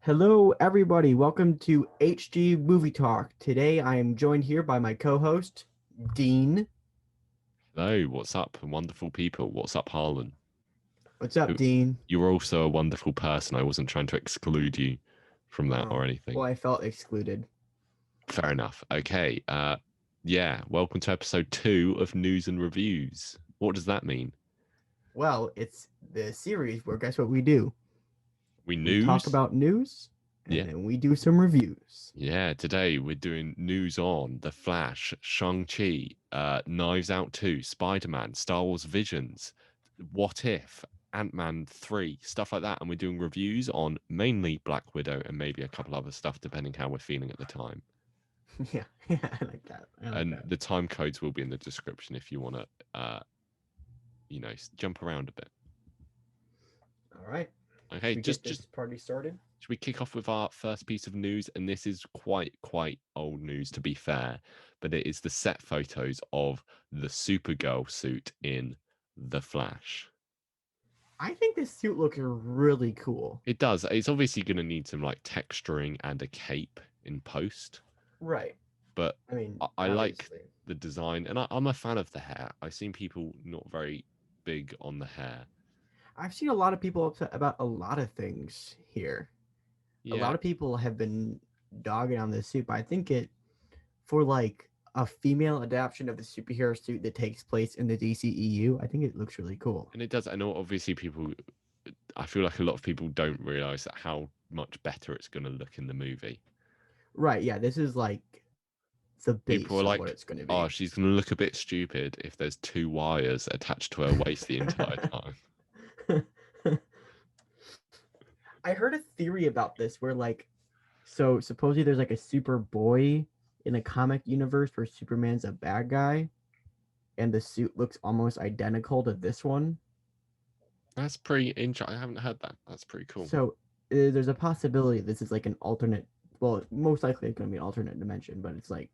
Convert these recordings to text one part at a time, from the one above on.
Hello, everybody. Welcome to HG Movie Talk. Today, I am joined here by my co-host, Dean. Hello, what's up, wonderful people? What's up, Harlan? What's up, You- Dean? You're also a wonderful person. I wasn't trying to exclude you from that Oh, or anything. well, I felt excluded. Fair enough. Okay. Yeah. Welcome to episode 2 of News and Reviews. What does that mean? Well, it's the series where guess what we do? We We talk news? about news, and Yeah. then we do some reviews. Yeah. Today we're doing news on The Flash, Shang-Chi, Knives Out 2, Spider-Man, Star Wars Visions, What If, Ant-Man 3, stuff like that. And we're doing reviews on mainly Black Widow and maybe a couple other stuff depending how we're feeling at the time. Yeah, yeah, I like that. I like And that. the time codes will be in the description if you want to, jump around a bit. All right. Okay, Should we get this party started? should we kick off with our first piece of news? And this is quite old news, to be fair, but it is the set photos of the Supergirl suit in The Flash. I think this suit looks really cool. It does. It's obviously going to need some like texturing and a cape in post, Right. but I mean, I like obviously. the design, and I'm a fan of the hair. I've seen people not very big on the hair. I've seen a lot of people upset about a lot of things here. A Yeah, lot of people have been dogging on this suit, but I think it for like a female adaptation of the superhero suit that takes place in the DCEU, I think it looks really cool. and it does. I know obviously people. I feel like a lot of people don't realize that how much better it's going to look in the movie. Right, yeah, this is like the People base are of what like, it's going to "Oh, be. she's going to look a bit stupid if there's 2 wires attached to her waist the entire time." I heard a theory about this where like so supposedly there's like a Superboy in a comic universe where Superman's a bad guy and the suit looks almost identical to this one. That's pretty interesting. I haven't heard that. That's pretty cool. So there's a possibility this is like an alternate. Well, most likely it's going to be an alternate dimension, but it's like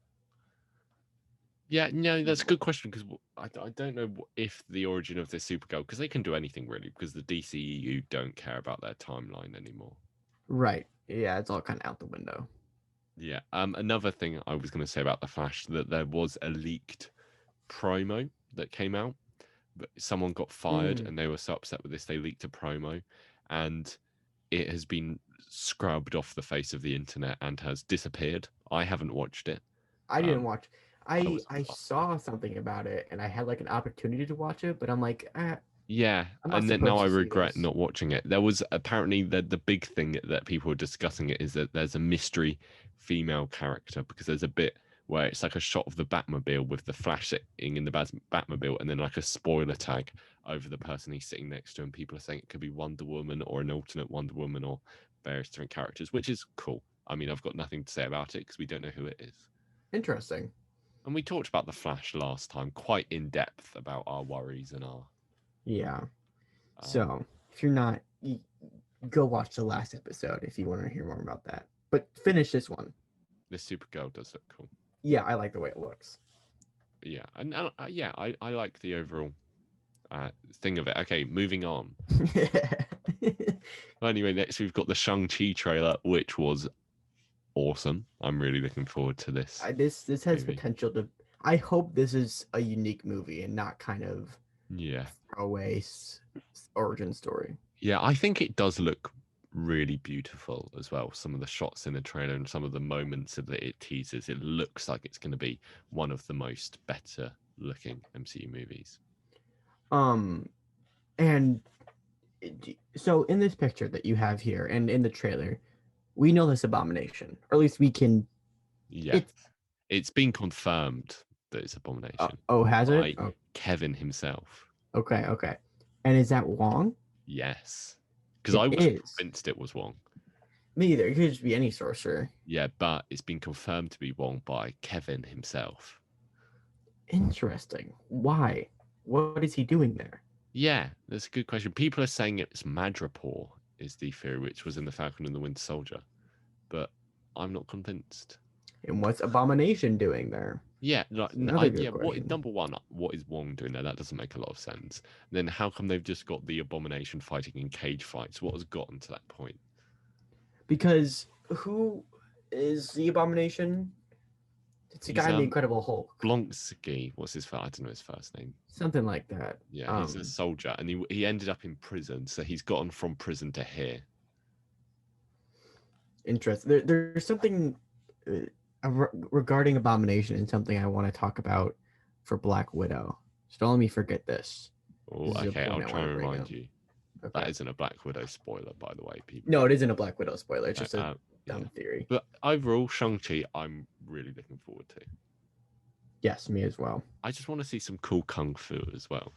Yeah, no, that's a good question because I don't know if the origin of this Supergirl, because they can do anything really, because the DCEU don't care about their timeline anymore. right. Yeah, it's all kind of out the window. Yeah. Another thing I was going to say about the Flash, that there was a leaked promo that came out, but someone got fired Mm. and they were so upset with this they leaked a promo, and it has been scrubbed off the face of the internet and has disappeared. I haven't watched it. I didn't Um, watch. I I was I saw something about it and I had like an opportunity to watch it, but I'm like, Yeah, I'm not and then now supposed I to see regret this. not watching it. There was apparently the big thing that people were discussing it is that there's a mystery female character, because there's a bit where it's like a shot of the Batmobile with the Flash sitting in the Batmobile, and then like a spoiler tag over the person he's sitting next to, and people are saying it could be Wonder Woman or an alternate Wonder Woman or various different characters, which is cool. I mean, I've got nothing to say about it because we don't know who it is. Interesting. And we talked about the Flash last time, quite in depth about our worries and our Yeah. um, So if you're not, go watch the last episode if you want to hear more about that. But finish this one. this Supergirl does look cool. Yeah, I like the way it looks. Yeah, and yeah, I like the overall thing of it. Okay, moving on. Well, anyway, next we've got the Shang-Chi trailer, which was awesome. I'm really looking forward to this this has movie. potential to. I hope this is a unique movie and not kind of Yeah, throwaway origin story. yeah, I think it does look really beautiful as well. Some of the shots in the trailer and some of the moments that it teases, it looks like it's going to be one of the most better looking MCU movies. Um, and so in this picture that you have here and in the trailer, we know this abomination, or at least we can. Yeah, It's it's been confirmed that it's Abomination oh, has it? by Oh, Kevin himself. okay, okay. And is that Wong? Yes, because It I wasn't is. convinced it was Wong. Me either. It could just be any sorcerer. Yeah, but it's been confirmed to be Wong by Kevin himself. Interesting. Why? What is he doing there? Yeah, that's a good question. People are saying it's Madripoor is the theory, which was in the Falcon and the Winter Soldier, but I'm not convinced. And what's Abomination doing there? Yeah, like, That's another good yeah. What question. number one? What is Wong doing there? That doesn't make a lot of sense. And then how come they've just got the Abomination fighting in cage fights? What has gotten to that point? Because who is the Abomination? It's a He's guy in the Incredible Hulk. Blonsky. What's his first? I don't know his first name. Something like that. Yeah, he's a soldier, and he ended up in prison, so he's gotten from prison to here. Interesting. There's something regarding Abomination and something I want to talk about for Black Widow. So don't let me forget this. Oh, This is a okay. I'll point I try wanna and bring remind up. you. Okay. That isn't a Black Widow spoiler, by the way, people. No, it isn't a Black Widow spoiler. It's just a dumb Yeah. theory. But overall, Shang-Chi, I'm really looking forward to. Yes, me as well. I just want to see some cool kung fu as well.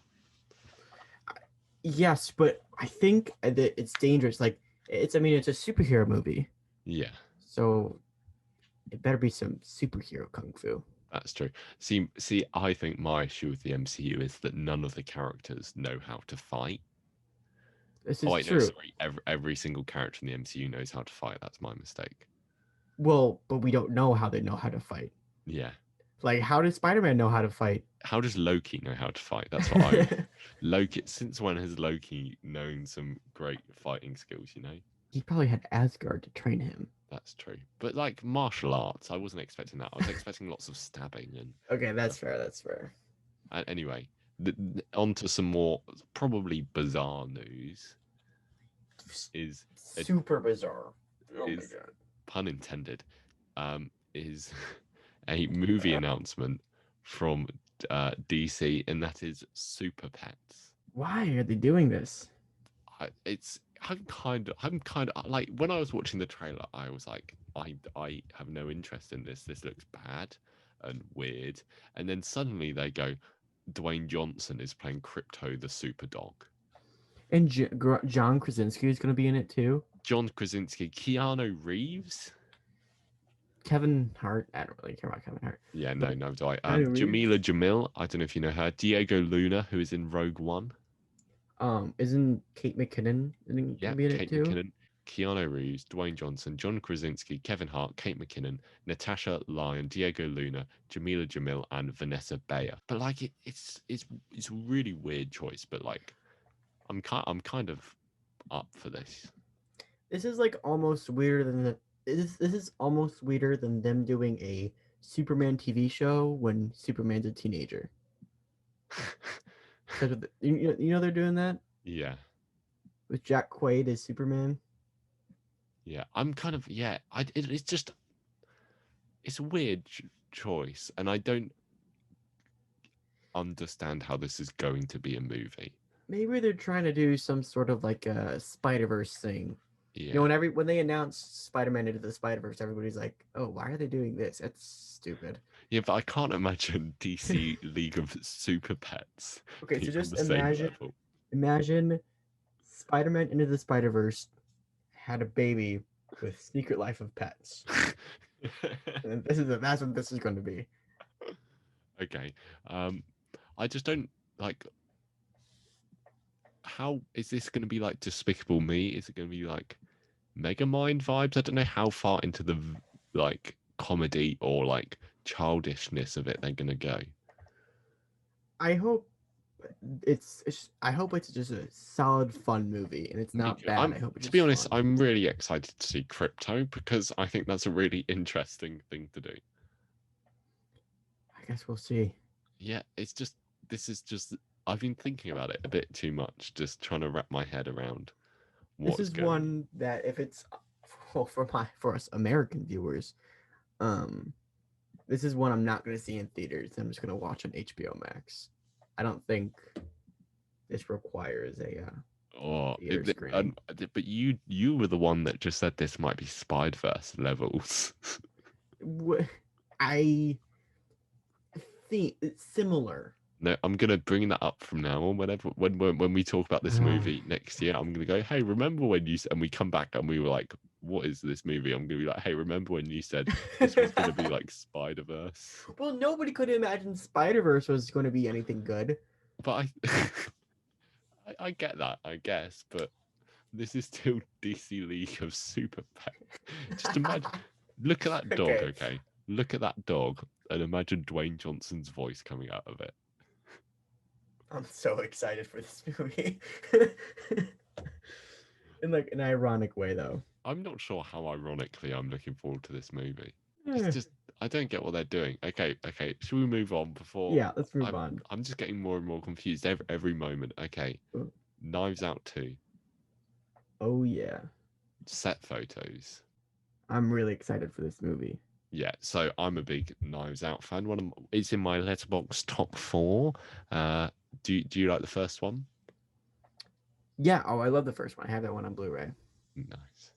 Yes, but I think that it's dangerous. Like it's a superhero movie. Yeah. So it better be some superhero kung fu. That's true. See, I think my issue with the MCU is that none of the characters know how to fight. This is wait, true. No, sorry. Every single character in the MCU knows how to fight. That's my mistake. Well, but we don't know how they know how to fight. Yeah. Like, how does Spider-Man know how to fight? How does Loki know how to fight? That's what I. Loki. Since when has Loki known some great fighting skills? You know. He probably had Asgard to train him. That's true. But like martial arts, I wasn't expecting that. I was expecting lots of stabbing and. Okay, that's fair. That's fair. Anyway, on to some more probably bizarre news. Is super bizarre. Oh my god. Pun intended. Is a movie announcement from DC, and that is Superpets. Why are they doing this? I'm kind of like, when I was watching the trailer, I was like, I have no interest in this. This looks bad and weird. And then suddenly they go, Dwayne Johnson is playing Crypto the Super Dog. And John Krasinski is going to be in it too. John Krasinski, Keanu Reeves. Kevin Hart. I don't really care about Kevin Hart. Yeah, no, do I? Jamila Jamil. I don't know if you know her. Diego Luna, who is in Rogue One. Isn't Kate McKinnon gonna be in it too? McKinnon, Keanu Reeves, Dwayne Johnson, John Krasinski, Kevin Hart, Kate McKinnon, Natasha Lyonne, Diego Luna, Jamila Jamil, and Vanessa Bayer. But like, it's a really weird choice. But like, I'm kind of up for this. This is like almost weirder than this is almost weirder than them doing a Superman TV show when Superman's a teenager. You know they're doing that? Yeah. With Jack Quaid as Superman? Yeah, I'm kind of, yeah, it's just, it's a weird choice, and I don't understand how this is going to be a movie. Maybe they're trying to do some sort of like a Spider-Verse thing. Yeah. You know, when they announced Spider-Man Into the Spider-Verse, everybody's like, "Oh, why are they doing this? That's stupid." Yeah, but I can't imagine DC League of Super Pets. Okay, so just imagine Spider-Man Into the Spider-Verse had a baby with Secret Life of Pets. And that's what this is going to be. Okay. I just don't like, how is this going to be like Despicable Me? Is it going to be like Megamind vibes? I don't know how far into the like comedy or like childishness of it they're going to go. I hope it's just a solid fun movie, and it's not bad. I hope it's, to be honest, fun. I'm really excited to see Crypto because I think that's a really interesting thing to do. I guess we'll see. Yeah, this is just I've been thinking about it a bit too much, just trying to wrap my head around what's this is going one that if it's for us American viewers, this is one I'm not going to see in theaters. I'm just going to watch on HBO Max. I don't think this requires a theater screening. But you were the one that just said this might be Spider-Verse levels. I think it's similar. No, I'm gonna bring that up from now on. When we talk about this movie next year, I'm gonna go, hey, remember when you, and we come back and we were like, what is this movie? I'm gonna be like, hey, remember when you said this was gonna be like Spider-Verse? Well, nobody could imagine Spider-Verse was going to be anything good. But I get that, I guess, but this is still DC League of Super Pets. Just imagine, look at that dog, okay? Look at that dog, and imagine Dwayne Johnson's voice coming out of it. I'm so excited for this movie. In like an ironic way, though. I'm not sure how ironically I'm looking forward to this movie. It's Eh, just I don't get what they're doing. Okay, should we move on before yeah, let's move I'm on. I'm just getting more and more confused every moment. Okay, Oh Knives Out 2, oh, yeah, set photos. I'm really excited for this movie. Yeah, so I'm a big Knives Out fan. It's in my letterbox top 4. Uh, do you like the first one? Yeah, oh, I love the first one. I have that one on Blu-ray. Nice.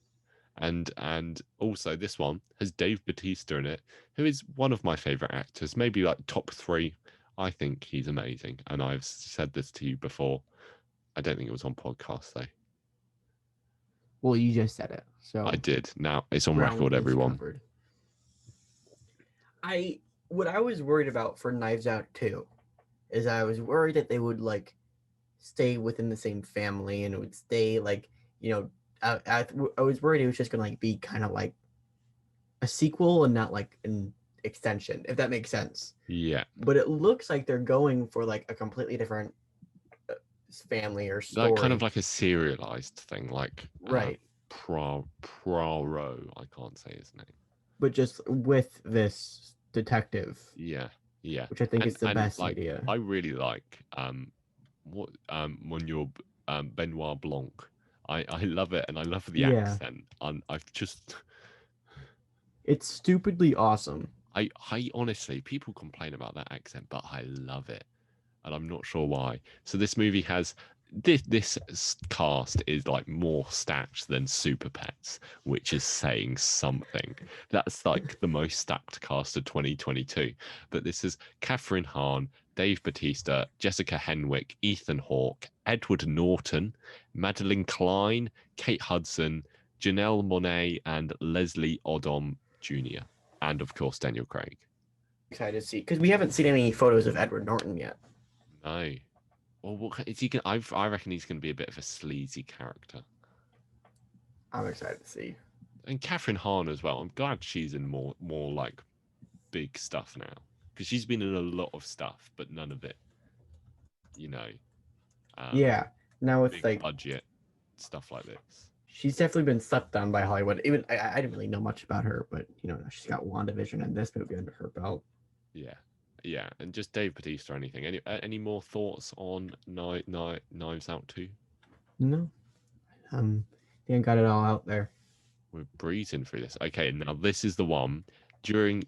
And also this one has Dave Bautista in it, who is one of my favorite actors, maybe like top 3. I think he's amazing, and I've said this to you before. I don't think it was on podcast though. Well, you just said it, I so did. Now it's on ground record, is everyone. covered. What I was worried about for Knives Out 2 is I was worried that they would like stay within the same family and it would stay like, you know, I was worried it was just gonna like be kind of like a sequel and not like an extension, if that makes sense. Yeah, But it looks like they're going for like a completely different family or like kind of story. like a serialized thing, like Right. Praro. I can't say his name. But just with this detective, Yeah, yeah, which I think is the and best like idea. I really like what Monsieur Benoit Blanc. I love it, and I love the Yeah. accent. And I've just It's stupidly awesome. I honestly, people complain about that accent, but I love it, and I'm not sure why. So this movie has this cast is like more stacked than Superpets, which is saying something. That's like the most stacked cast of 2022. But this is Catherine Hahn, Dave Bautista, Jessica Henwick, Ethan Hawke, Edward Norton, Madeline Klein, Kate Hudson, Janelle Monáe, and Leslie Odom Jr. And of course Daniel Craig. Excited to see because we haven't seen any photos of Edward Norton yet. No. Well, what is he going? I reckon he's going to be a bit of a sleazy character. I'm excited to see. And Catherine Hahn as well. I'm glad she's in more like big stuff now, because she's been in a lot of stuff, but none of it, you know, Yeah. Now it's big like budget stuff like this. she's definitely been slept on by Hollywood. Even I didn't really know much about her, but you know she's got WandaVision and this movie under her belt. Yeah, yeah, and just Dave Bautista or anything. Any more thoughts on Knives Out 2? No, I think I got it all out there. We're breezing through this. Okay, now this is the one. During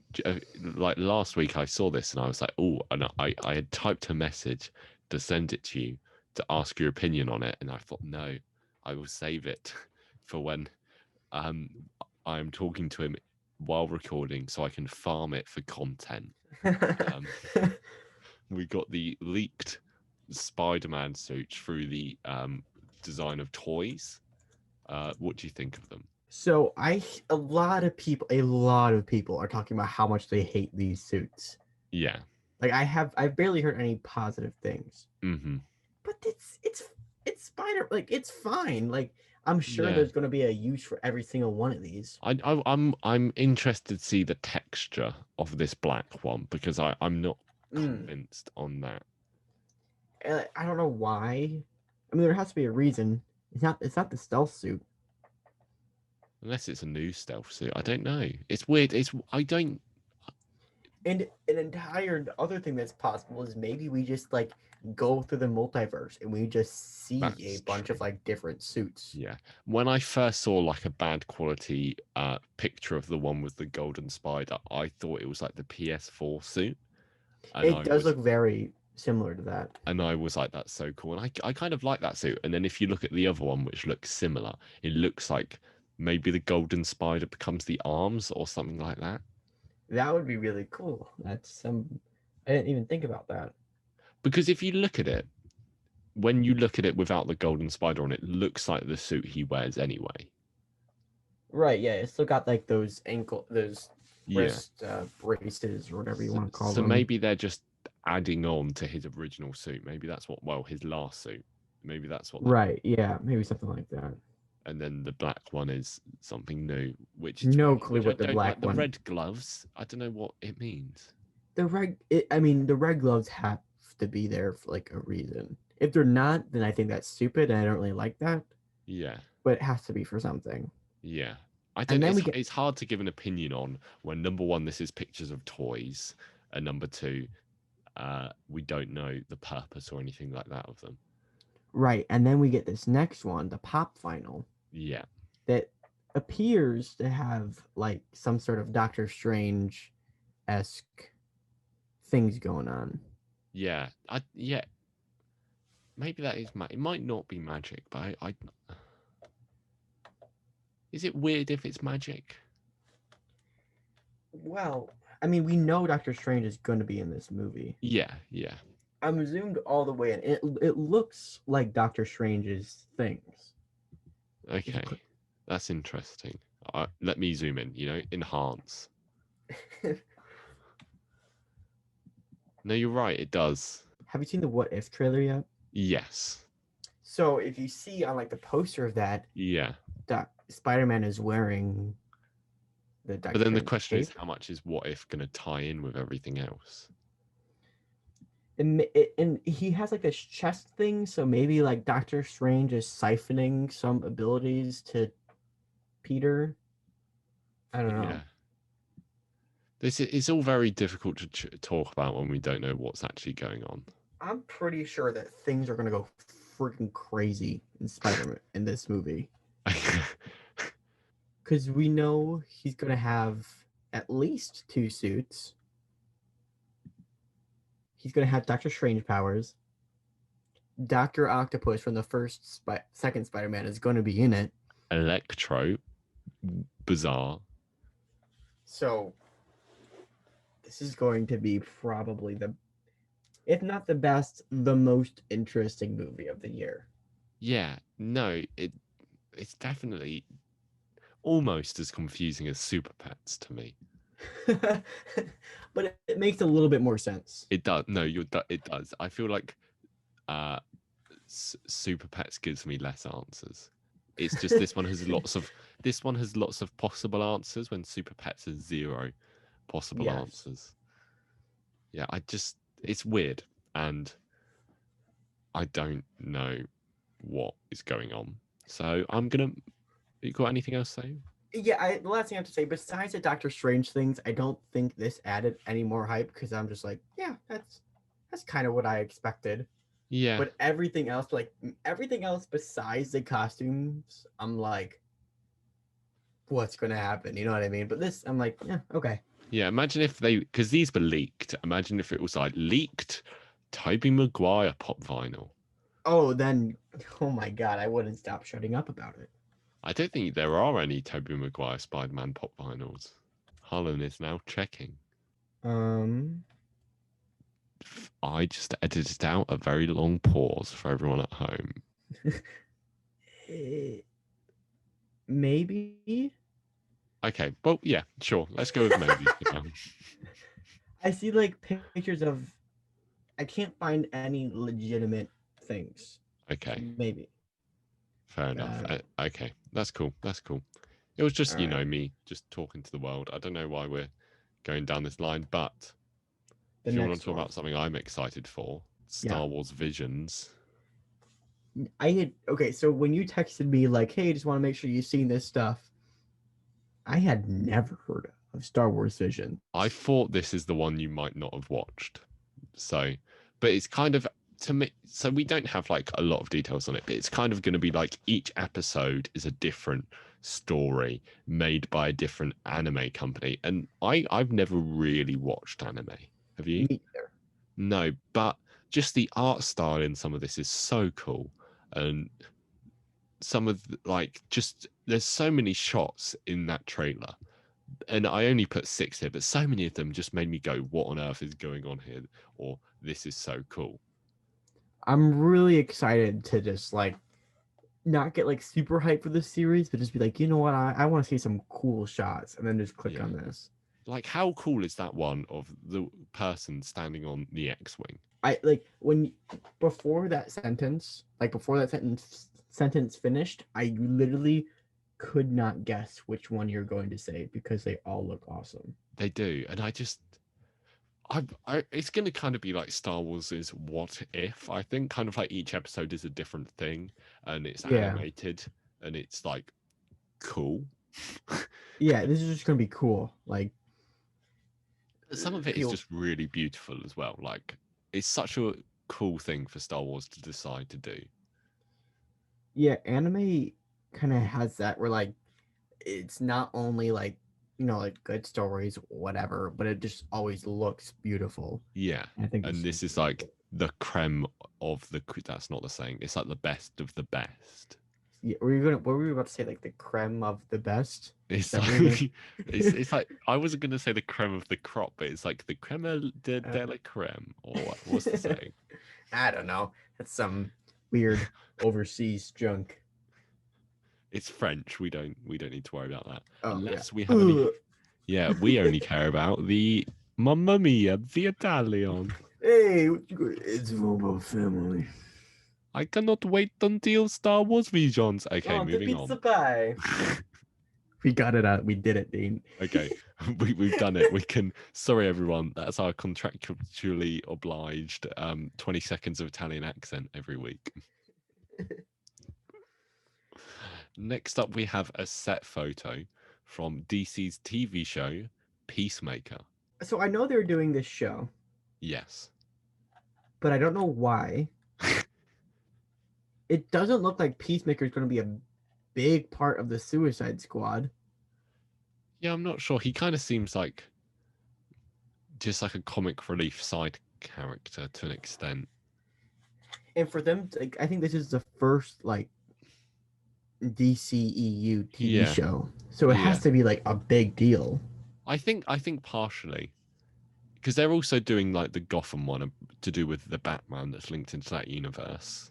like last week, I saw this and I was like, oh, and I had typed a message to send it to you to ask your opinion on it, and I thought, no, I will save it for when I'm talking to him while recording, so I can farm it for content. We got the leaked Spider-Man suit through the design of toys. What do you think of them? So a lot of people are talking about how much they hate these suits. Yeah. Like I've barely heard any positive things. Mm-hmm. But it's Spider, like it's fine. Like I'm sure Yeah. there's going to be a use for every single one of these. I'm interested to see the texture of this black one, because I'm not convinced on that. I don't know why. I mean, there has to be a reason. It's not the stealth suit. Unless it's a new stealth suit. I don't know. It's weird. I don't. And an entire other thing that's possible is maybe we just like go through the multiverse and we just see a bunch of like different suits. Yeah. When I first saw like a bad quality picture of the one with the golden spider, I thought it was like the PS4 suit. And it does look very similar to that. And I was like, that's so cool. And I kind of like that suit. And then if you look at the other one, which looks similar, it looks like maybe the golden spider becomes the arms or something like that. That would be really cool. That's I didn't even think about that. Because if you look at it, when you look at it without the golden spider on, it looks like the suit he wears anyway. Right, yeah. It's still got like those wrist braces or whatever you want to call them. So maybe they're just adding on to his original suit. Maybe that's his last suit. Maybe that's what. Right, yeah, maybe something like that. And then the black one is something new, which no clue what the black one. The red gloves, I don't know what it means. The red gloves have to be there for like a reason. If they're not, then I think that's stupid and I don't really like that. Yeah. But it has to be for something. Yeah. I And don't. then we get It's hard to give an opinion on when number one, this is pictures of toys, and number two, we don't know the purpose or anything like that of them. right, and then we get this next one, the pop final, Yeah. that appears to have like some sort of Doctor Strange esque things going on. Yeah. Yeah. Maybe that is it might not be magic, but I is it weird if it's magic? Well, I mean, we know Doctor Strange is going to be in this movie. Yeah, yeah. I'm zoomed all the way in. It looks like Doctor Strange's things. Okay. That's interesting. Let me zoom in, enhance. No, you're right, it does. Have you seen the What If trailer yet? Yes. So if you see on like the poster of that, Yeah. Spider-Man is wearing the Doctor But then the Strange question is, cape. how much is What If going to tie in with everything else? And he has like this chest thing, so maybe like Doctor Strange is siphoning some abilities to Peter. I don't know. Yeah. It's all very difficult to talk about when we don't know what's actually going on. I'm pretty sure that things are gonna go freaking crazy in Spider-Man in this movie. Because we know he's gonna have at least 2 suits. He's gonna have Doctor Strange powers. Doctor Octopus from the second Spider-Man is gonna be in it. Electro, bizarre. So this is going to be probably if not the best, the most interesting movie of the year. Yeah, no, it's definitely almost as confusing as Superpets to me. But it makes a little bit more sense. It does. No, it does. I feel like Superpets gives me less answers. It's just this one has lots of possible answers when Superpets has 0 possible answers. Yeah, it's weird, and I don't know what is going on. So you got anything else to say? Yeah, the last thing I have to say, besides the Doctor Strange things, I don't think this added any more hype because I'm just like, yeah, that's kind of what I expected. Yeah. But everything else besides the costumes, I'm like, what's gonna happen? You know what I mean? But this, I'm like, yeah, okay. Yeah, imagine if because these were leaked. Imagine if it was like leaked Tobey Maguire pop vinyl. Oh, then, oh my god, I wouldn't stop shutting up about it. I don't think there are any Tobey Maguire Spider-Man pop vinyls. Harlan is now checking. I just edited out a very long pause for everyone at home. Maybe. Okay, well, yeah, sure. Let's go with maybe. I see like pictures of. I can't find any legitimate things. Okay. So maybe. Fair enough. Okay, that's cool. That's cool. It was just, right. me just talking to the world. I don't know why we're going down this line, but The if you want next to talk one. about something I'm excited for, Star Wars Visions. Okay, so when you texted me like, hey, just want to make sure you've seen this stuff, I had never heard of Star Wars Vision. I thought this is the one you might not have watched. So, but it's kind of, to me, so we don't have like a lot of details on it, but it's kind of going to be like each episode is a different story made by a different anime company. And I've never really watched anime. Have you? Me either. No, but just the art style in some of this is so cool. And some of there's so many shots in that trailer. And I only put 6 here, but so many of them just made me go, what on earth is going on here? Or this is so cool. I'm really excited to just like not get like super hyped for this series, but just be like, you know what, I want to see some cool shots, and then just click on this. Like, how cool is that one of the person standing on the X-wing? I like before that sentence finished, I literally could not guess which one you're going to say because they all look awesome. They do, and it's going to kind of be like Star Wars is What If. I think kind of like each episode is a different thing, and it's animated, and it's like cool. Yeah, this is just gonna be cool. Like Some of it is feel just really beautiful as well. Like it's such a cool thing for Star Wars to decide to do. yeah, anime kind of has that where like it's not only like like good stories, whatever, but it just always looks beautiful. Yeah, And I think and this this is like the creme of the. That's not the saying. It's like the best of the best. yeah, were you gonna what were you about to say? Like the creme of the best? Is It's that what you're gonna like it's like I wasn't gonna say the creme of the crop, but it's like the creme de la creme, or what's the saying? I don't know. That's some weird overseas junk. It's French. We don't need to worry about that Oh yeah. unless we have any. Ugh. Yeah, we only care about the Mamma Mia, the Italian. Hey, it's Robo Family. I cannot wait until Star Wars Visions. Okay, Oh, the moving pizza on. pie. We got it out. We did it, Dean. Okay, we've done it. We can. Sorry, everyone. That's our contractually obliged 20 seconds of Italian accent every week. Next up, we have a set photo from DC's TV show Peacemaker. So I know they're doing this show, Yes. but I don't know why. It doesn't look like Peacemaker is going to be a big part of the Suicide Squad. Yeah, I'm not sure. He kind of seems like just like a comic relief side character to an extent. And for them, like, I think this is the first like DCEU TV Yeah, show, so it yeah. has to be like a big deal. I think partially because they're also doing like the Gotham one to do with the Batman that's linked into that universe.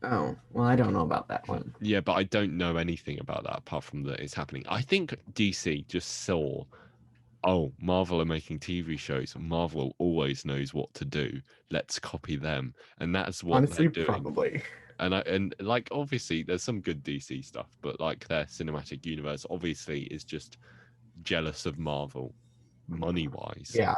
Oh, well, I don't know about that one. Yeah, but I don't know anything about that apart from that it's happening. I think DC just saw, oh, Marvel are making TV shows. Marvel always knows what to do. Let's copy them, and that's what Honestly, they're doing. probably. And like obviously there's some good DC stuff, but like their cinematic universe obviously is just jealous of Marvel money wise. Yeah.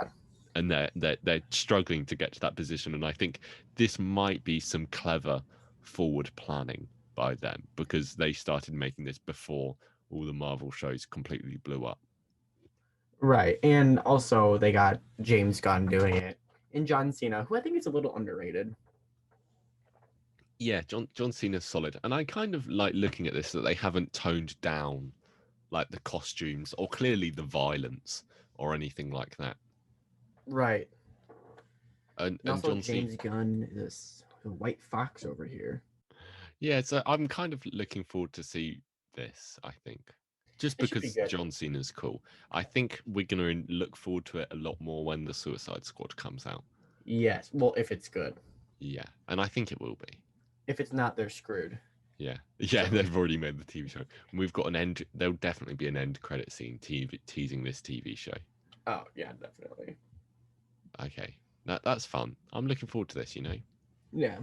And they're struggling to get to that position. And I think this might be some clever forward planning by them because they started making this before all the Marvel shows completely blew up. Right. And also they got James Gunn doing it. And John Cena, who I think is a little underrated. Yeah, John Cena's solid. And I kind of like looking at this that they haven't toned down like the costumes or clearly the violence or anything like that. Right. And also John Cena. James Gunn, this white fox over here. Yeah, so I'm kind of looking forward to see this, I think. Just It should be because good. John Cena's cool. I think we're going to look forward to it a lot more when the Suicide Squad comes out. Yes. Well, if it's good. Yeah, and I think it will be. If it's not, they're screwed. Yeah, yeah, So- they've already made the TV show. We've got an end. There'll definitely be an end credit scene teasing this TV show. Oh, yeah, definitely. Okay, that's fun. I'm looking forward to this. Yeah.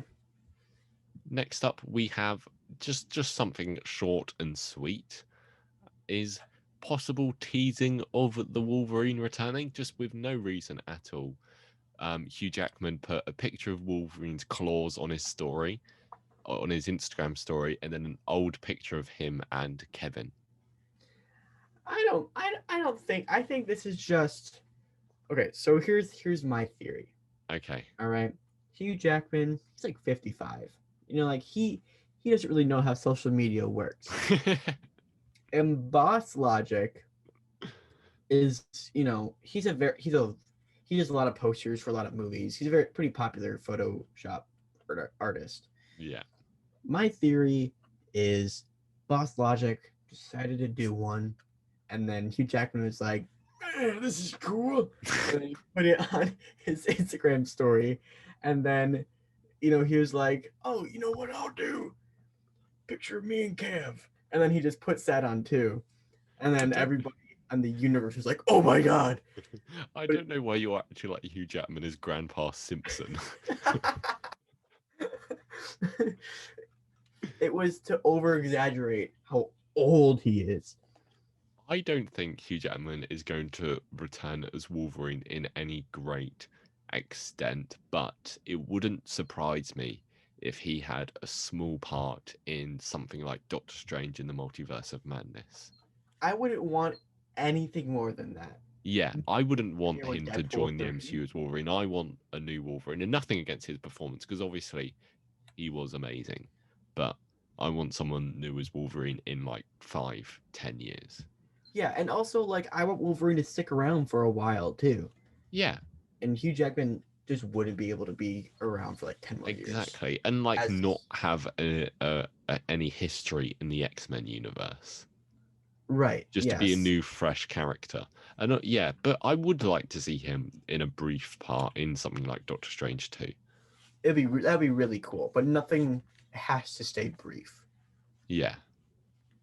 Next up, we have just something short and sweet. Is possible teasing of the Wolverine returning, just with no reason at all. Hugh Jackman put a picture of Wolverine's claws on his story, on his Instagram story, and then an old picture of him and Kevin. I don't think. I think this is just okay. So here's my theory. Okay. All right, Hugh Jackman, he's like 55. Like he doesn't really know how social media works. And Boss Logic is, he does a lot of posters for a lot of movies. He's a pretty popular Photoshop artist. Yeah. My theory is Boss Logic decided to do one, and then Hugh Jackman was like, "This is cool," and he put it on his Instagram story, and then, he was like, "Oh, you know what I'll do? Picture of me and Kev," and then he just puts that on too, and then everybody in the universe was like, "Oh my god!" I don't know why you actually like Hugh Jackman as Grandpa Simpson. It was to over exaggerate how old he is. I don't think Hugh Jackman is going to return as Wolverine in any great extent, but it wouldn't surprise me if he had a small part in something like Doctor Strange in the Multiverse of Madness. I wouldn't want anything more than that. Yeah, I wouldn't want Cameo in him to Deadpool join the 3. MCU as Wolverine. I want a new Wolverine, and nothing against his performance, because obviously he was amazing. But I want someone new as Wolverine in like 5-10 years. Yeah, and also like I want Wolverine to stick around for a while too. Yeah, And Hugh Jackman just wouldn't be able to be around for like 10 more years. exactly. And like As not have any history in the X-Men universe. right. Just to be a Yes. new, fresh character. And yeah, but I would like to see him in a brief part in something like Doctor Strange 2. That'd be really cool, but nothing has to stay brief Yeah.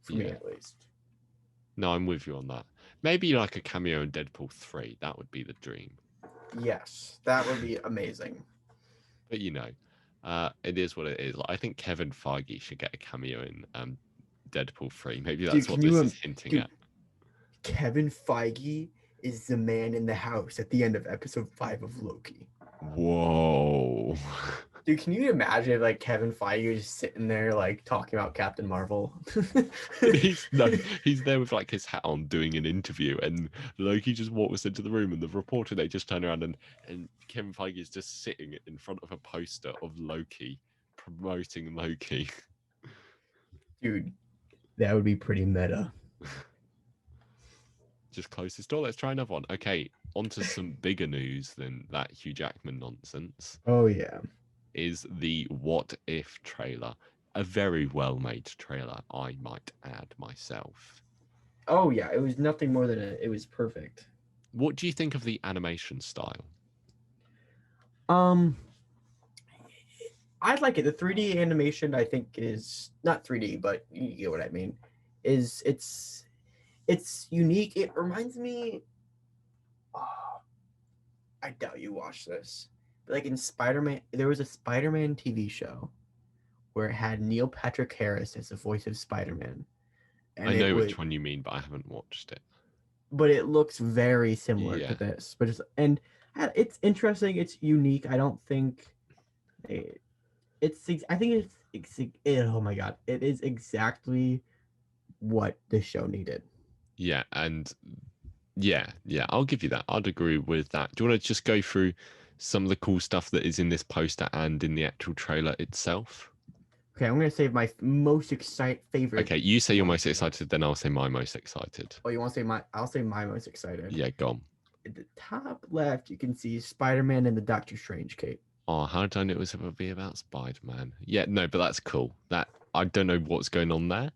for me at least. No, I'm with you on that. Maybe like a cameo in Deadpool 3. That would be the dream. Yes, that would be amazing. But it is what it is. Like, I think Kevin Feige should get a cameo in Deadpool 3. Maybe that's Dude, what this is hinting at. Kevin Feige is the man in the house at the end of episode 5 of Loki. Whoa. Dude, can you imagine if, like Kevin Feige just sitting there like talking about Captain Marvel? he's there with like his hat on doing an interview, and Loki just walks into the room, and the reporter, they just turn around, and Kevin Feige is just sitting in front of a poster of Loki promoting Loki. Dude, that would be pretty meta. Just close this door. Let's try another one. Okay, on to some bigger news than that Hugh Jackman nonsense. Oh yeah. Is the What If trailer. A very well-made trailer, I might add myself. Oh yeah, it was nothing more than it was perfect. What do you think of the animation style? I like it. The 3D animation, I think, is not 3D, but you get what I mean. It's unique. It reminds me. Oh, I doubt you watched this. But like in Spider-Man, there was a Spider-Man TV show where it had Neil Patrick Harris as the voice of Spider-Man. I know which one you mean, but I haven't watched it. But it looks very similar to this. But it's interesting. It's unique. I don't think I think oh my god, it is exactly what the show needed. Yeah, and yeah, I'll give you that. I'd agree with that. Do you want to just go through some of the cool stuff that is in this poster and in the actual trailer itself? Okay, I'm gonna save my most favorite. Okay, you say you're most excited, then I'll say my most excited. Oh, you want to say my? I'll say my most excited. Yeah, go on. At the top left, you can see Spider-Man in the Doctor Strange cape. Oh, how did I know it was going to be about Spider-Man? Yeah, no, but that's cool. That I don't know what's going on there.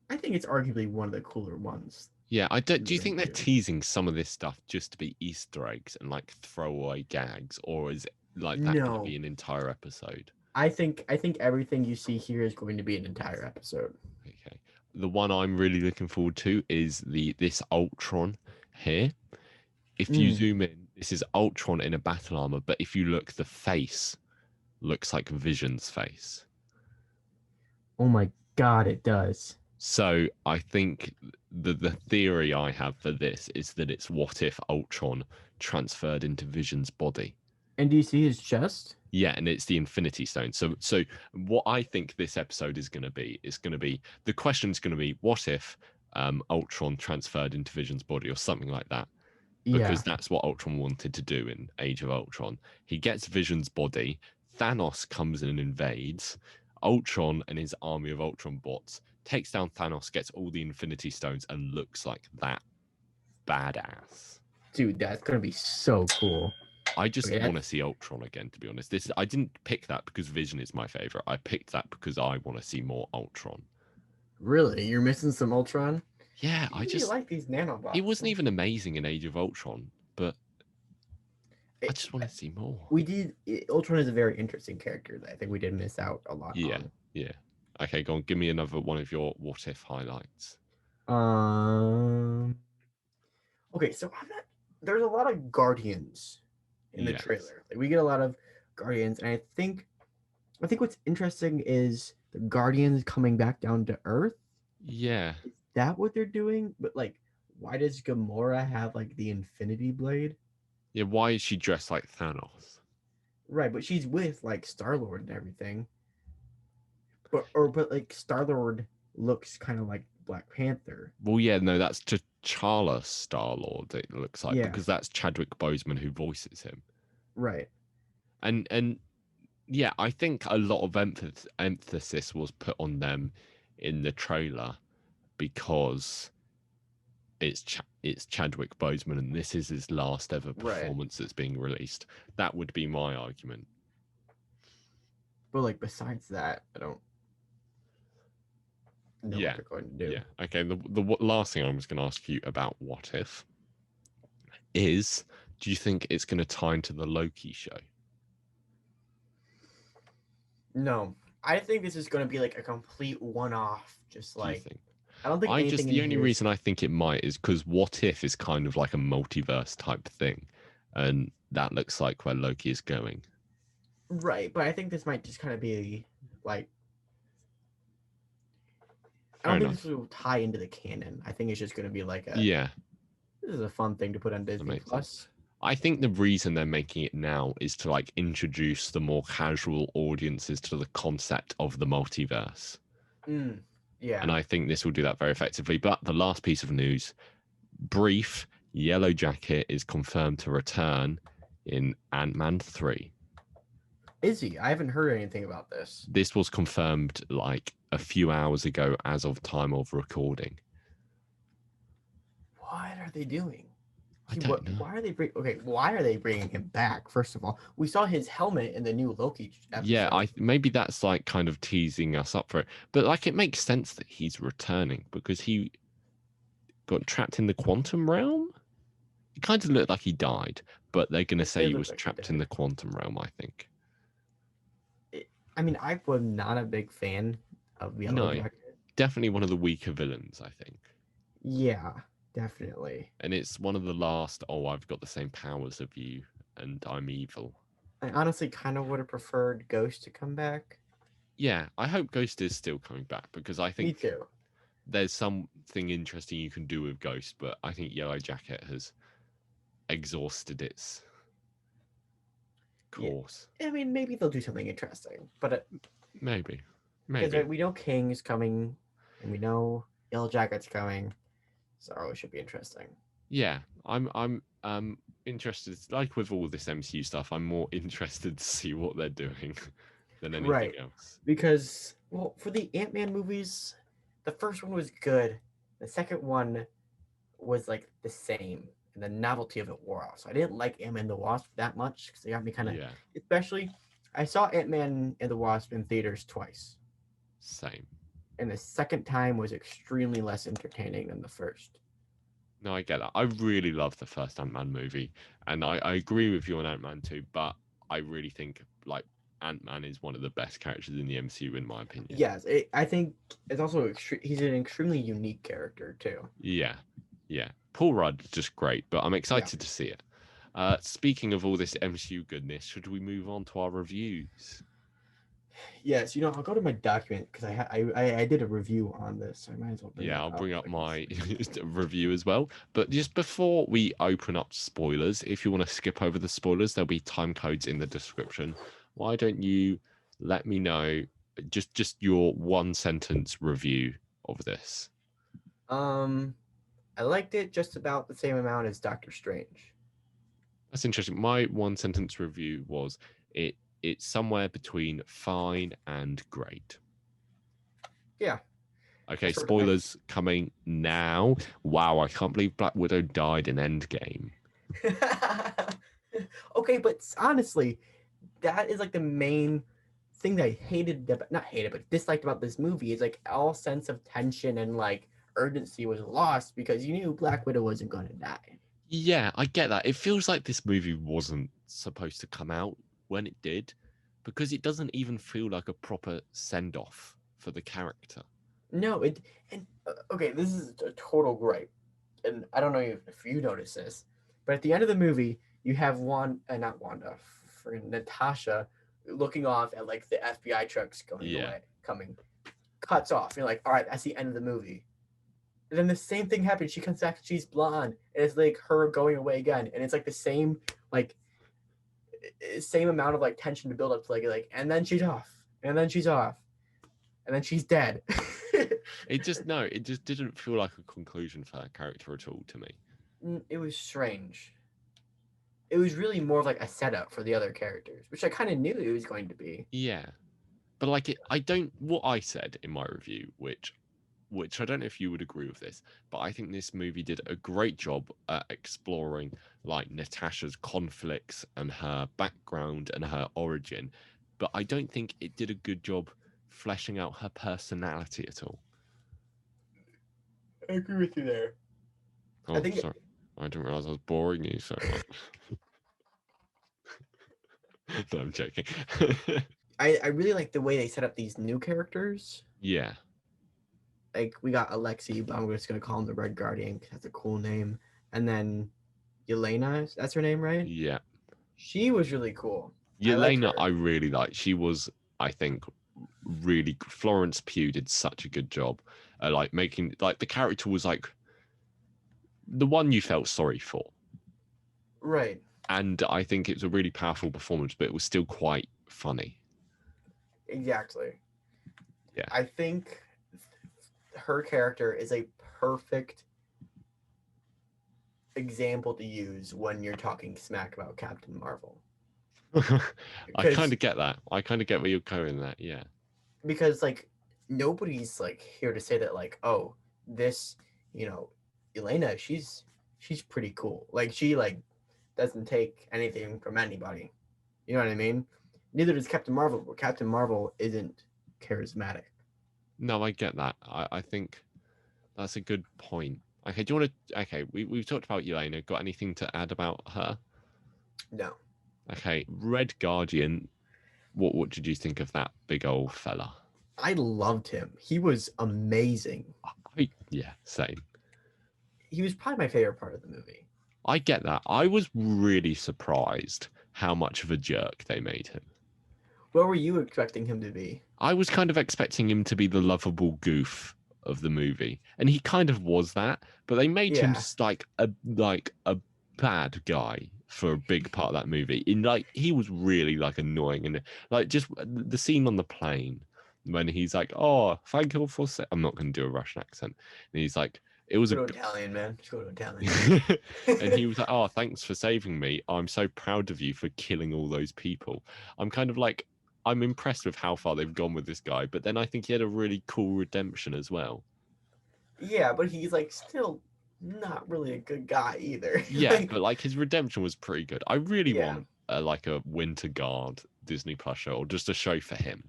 I think it's arguably one of the cooler ones. Yeah, I don't. Do you think they're teasing some of this stuff just to be Easter eggs and like throwaway gags, or is it like that going to be an entire episode? I think everything you see here is going to be an entire episode. Okay. The one I'm really looking forward to is this Ultron here. If you zoom in, this is Ultron in a battle armor, but if you look, the face looks like Vision's face. Oh my god, it does. So I think the theory I have for this is that it's what if Ultron transferred into Vision's body. And do you see his chest? Yeah, and it's the Infinity Stone. So what I think this episode is going to be the question's going to be what if Ultron transferred into Vision's body or something like that. Because that's what Ultron wanted to do in Age of Ultron. He gets Vision's body, Thanos comes in and invades, Ultron and his army of Ultron bots takes down Thanos, gets all the Infinity Stones, and looks like that badass. Dude, that's going to be so cool. I just want to see Ultron again, to be honest. I didn't pick that because Vision is my favorite. I picked that because I want to see more Ultron. Really? You're missing some Ultron? Yeah, I just like these nanobots. He wasn't even amazing in Age of Ultron, but I just want to see more. Ultron is a very interesting character that I think we did miss out a lot on. Yeah. Okay, go on. Give me another one of your what if highlights. Okay, so there's a lot of Guardians in the trailer. Like, we get a lot of Guardians, and I think what's interesting is the Guardians coming back down to Earth. Yeah. Is that what they're doing? But like, why does Gamora have like the Infinity Blade? Yeah, why is she dressed like Thanos? Right, but she's with like Star-Lord and everything. But like Star-Lord looks kind of like Black Panther. Well, yeah, no, that's T'Challa Star-Lord, it looks like, Yeah, because that's Chadwick Boseman who voices him. right. And yeah, I think a lot of emphasis was put on them in the trailer because it's Chadwick Boseman and this is his last ever Right. performance that's being released. That would be my argument. But like besides that, I don't know what Yeah, they're going to do. yeah. Okay, the last thing I was going to ask you about What If is, do you think it's going to tie into the Loki show? No, I think this is going to be like a complete one-off. Just Do you like think? I don't think anything in The only here is reason I think it might is because What If is kind of like a multiverse type thing, and that looks like where Loki is going. right. But I think this might just kind of be like I Fair don't think this enough. will tie into the canon. I think it's just going to be like a Yeah, this is a fun thing to put on that Disney makes sense. Plus. I think the reason they're making it now is to like introduce the more casual audiences to the concept of the multiverse. Mm, And yeah. I think this will do that very effectively. But the last piece of news, brief, Yellowjacket is confirmed to return in Ant-Man 3. Is he? I haven't heard anything about this. This was confirmed like a few hours ago as of time of recording. What are they doing? I He don't what? know. Why are they okay? Why are they bringing him back? First of all, we saw his helmet in the new Loki Yeah, episode. maybe that's like kind of teasing us up for it. But like it makes sense that he's returning because he got trapped in the quantum realm. It kind of looked like he died, but they're going to It say did he look was like he trapped in did. the quantum realm, I think. I mean, I was not a big fan of No, Yellowjacket. definitely one of the weaker villains, I think. Yeah, definitely. And it's one of the last, oh, I've got the same powers of you and I'm evil. I honestly kind of would have preferred Ghost to come back. Yeah, I hope Ghost is still coming back because I Me think too. there's something interesting you can do with Ghost, but I think Yellowjacket has exhausted its Yeah, course. I mean, maybe they'll do something interesting, but Maybe. because Maybe. we know King's coming, and we know Yellowjacket's coming, so it should be interesting. Yeah, I'm interested. Like with all this MCU stuff, I'm more interested to see what they're doing than anything Right, else. because well, for the Ant-Man movies, the first one was good. The second one was like the same, and the novelty of it wore off. So I didn't like Ant-Man and the Wasp that much because they got me kind of, Yeah, especially. I saw Ant-Man and the Wasp in theaters twice, same. and the second time was extremely less entertaining than the first. No, I get that. I really love the first Ant-Man movie, and I agree with you on Ant-Man too. But I really think like Ant-Man is one of the best characters in the MCU, in my opinion. Yes, I think it's also he's an extremely unique character too. Yeah, yeah. Paul Rudd is just great, but I'm Yeah. excited to see it. Speaking of all this MCU goodness, should we move on to our reviews? Yes, I'll go to my document because I did a review on this, so I might as well bring Yeah, that I'll up bring so up I can my see. review as well. But just before we open up spoilers, if you want to skip over the spoilers, there'll be time codes in the description. Why don't you let me know just your one sentence review of this? Um, I liked it just about the same amount as Doctor Strange. That's interesting. My one sentence review was it's somewhere between fine and great. Yeah, Okay, that's sort of nice. spoilers coming now. Wow, I can't believe Black Widow died in Endgame. Okay, but honestly, that is like the main thing that I not hated, but disliked about this movie is like all sense of tension and like urgency was lost because you knew Black Widow wasn't going to die. Yeah, I get that. It feels like this movie wasn't supposed to come out when it did because it doesn't even feel like a proper send off for the character. No, it and okay, this is a total gripe, and I don't know if you notice this, but at the end of the movie, you have not Wanda, for Natasha looking off at like the FBI trucks going Yeah. away, coming, cuts off. You're like, all right, that's the end of the movie. And then the same thing happens. She comes back, she's blonde, and it's like her going away again, and it's like the same like same amount of like tension to build up to like, and then she's off, and then she's off, and then she's dead. It just didn't feel like a conclusion for that character at all to me. It was strange. It was really more of like a setup for the other characters, which I kind of knew it was going to be. Yeah, but like I don't. What I said in my review, which I don't know if you would agree with this, but I think this movie did a great job at exploring like Natasha's conflicts and her background and her origin, but I don't think it did a good job fleshing out her personality at all. I agree with you there. Oh, sorry. I didn't realize I was boring you so much. No, I'm joking. I really like the way they set up these new characters. Yeah. Like we got Alexei, but I'm just gonna call him the Red Guardian because that's a cool name. And then Yelena, that's her name, right? Yeah. She was really cool. Yelena, I really liked. She was, I think, really. Florence Pugh did such a good job, like making like the character was like the one you felt sorry for. Right. And I think it was a really powerful performance, but it was still quite funny. Exactly. Yeah. I think her character is a perfect example to use when you're talking smack about Captain Marvel. I kind of get that. I kind of get where you're going that. Yeah. Because like nobody's like here to say that like, oh, this, Elena, she's pretty cool. Like she like doesn't take anything from anybody. You know what I mean? Neither does Captain Marvel, but Captain Marvel isn't charismatic. No, I get that. I think that's a good point. Okay, do you want to? Okay, we've talked about Yelena. Got anything to add about her? No. Okay, Red Guardian. What did you think of that big old fella? I loved him. He was amazing. Yeah, same. He was probably my favorite part of the movie. I get that. I was really surprised how much of a jerk they made him. What were you expecting him to be? I was kind of expecting him to be the lovable goof of the movie, and he kind of was that. But they made him just like a bad guy for a big part of that movie. In like he was really like annoying, and like just the scene on the plane when he's like, "Oh, thank you for," I'm not going to do a Russian accent, and he's like, "It was Italian, man. Just go to Italian." And he was like, "Oh, thanks for saving me. I'm so proud of you for killing all those people." I'm kind of like, I'm impressed with how far they've gone with this guy, but then I think he had a really cool redemption as well. Yeah, but he's like still not really a good guy either. Yeah, but like his redemption was pretty good. I really want like a Winter Guard Disney Plus show or just a show for him.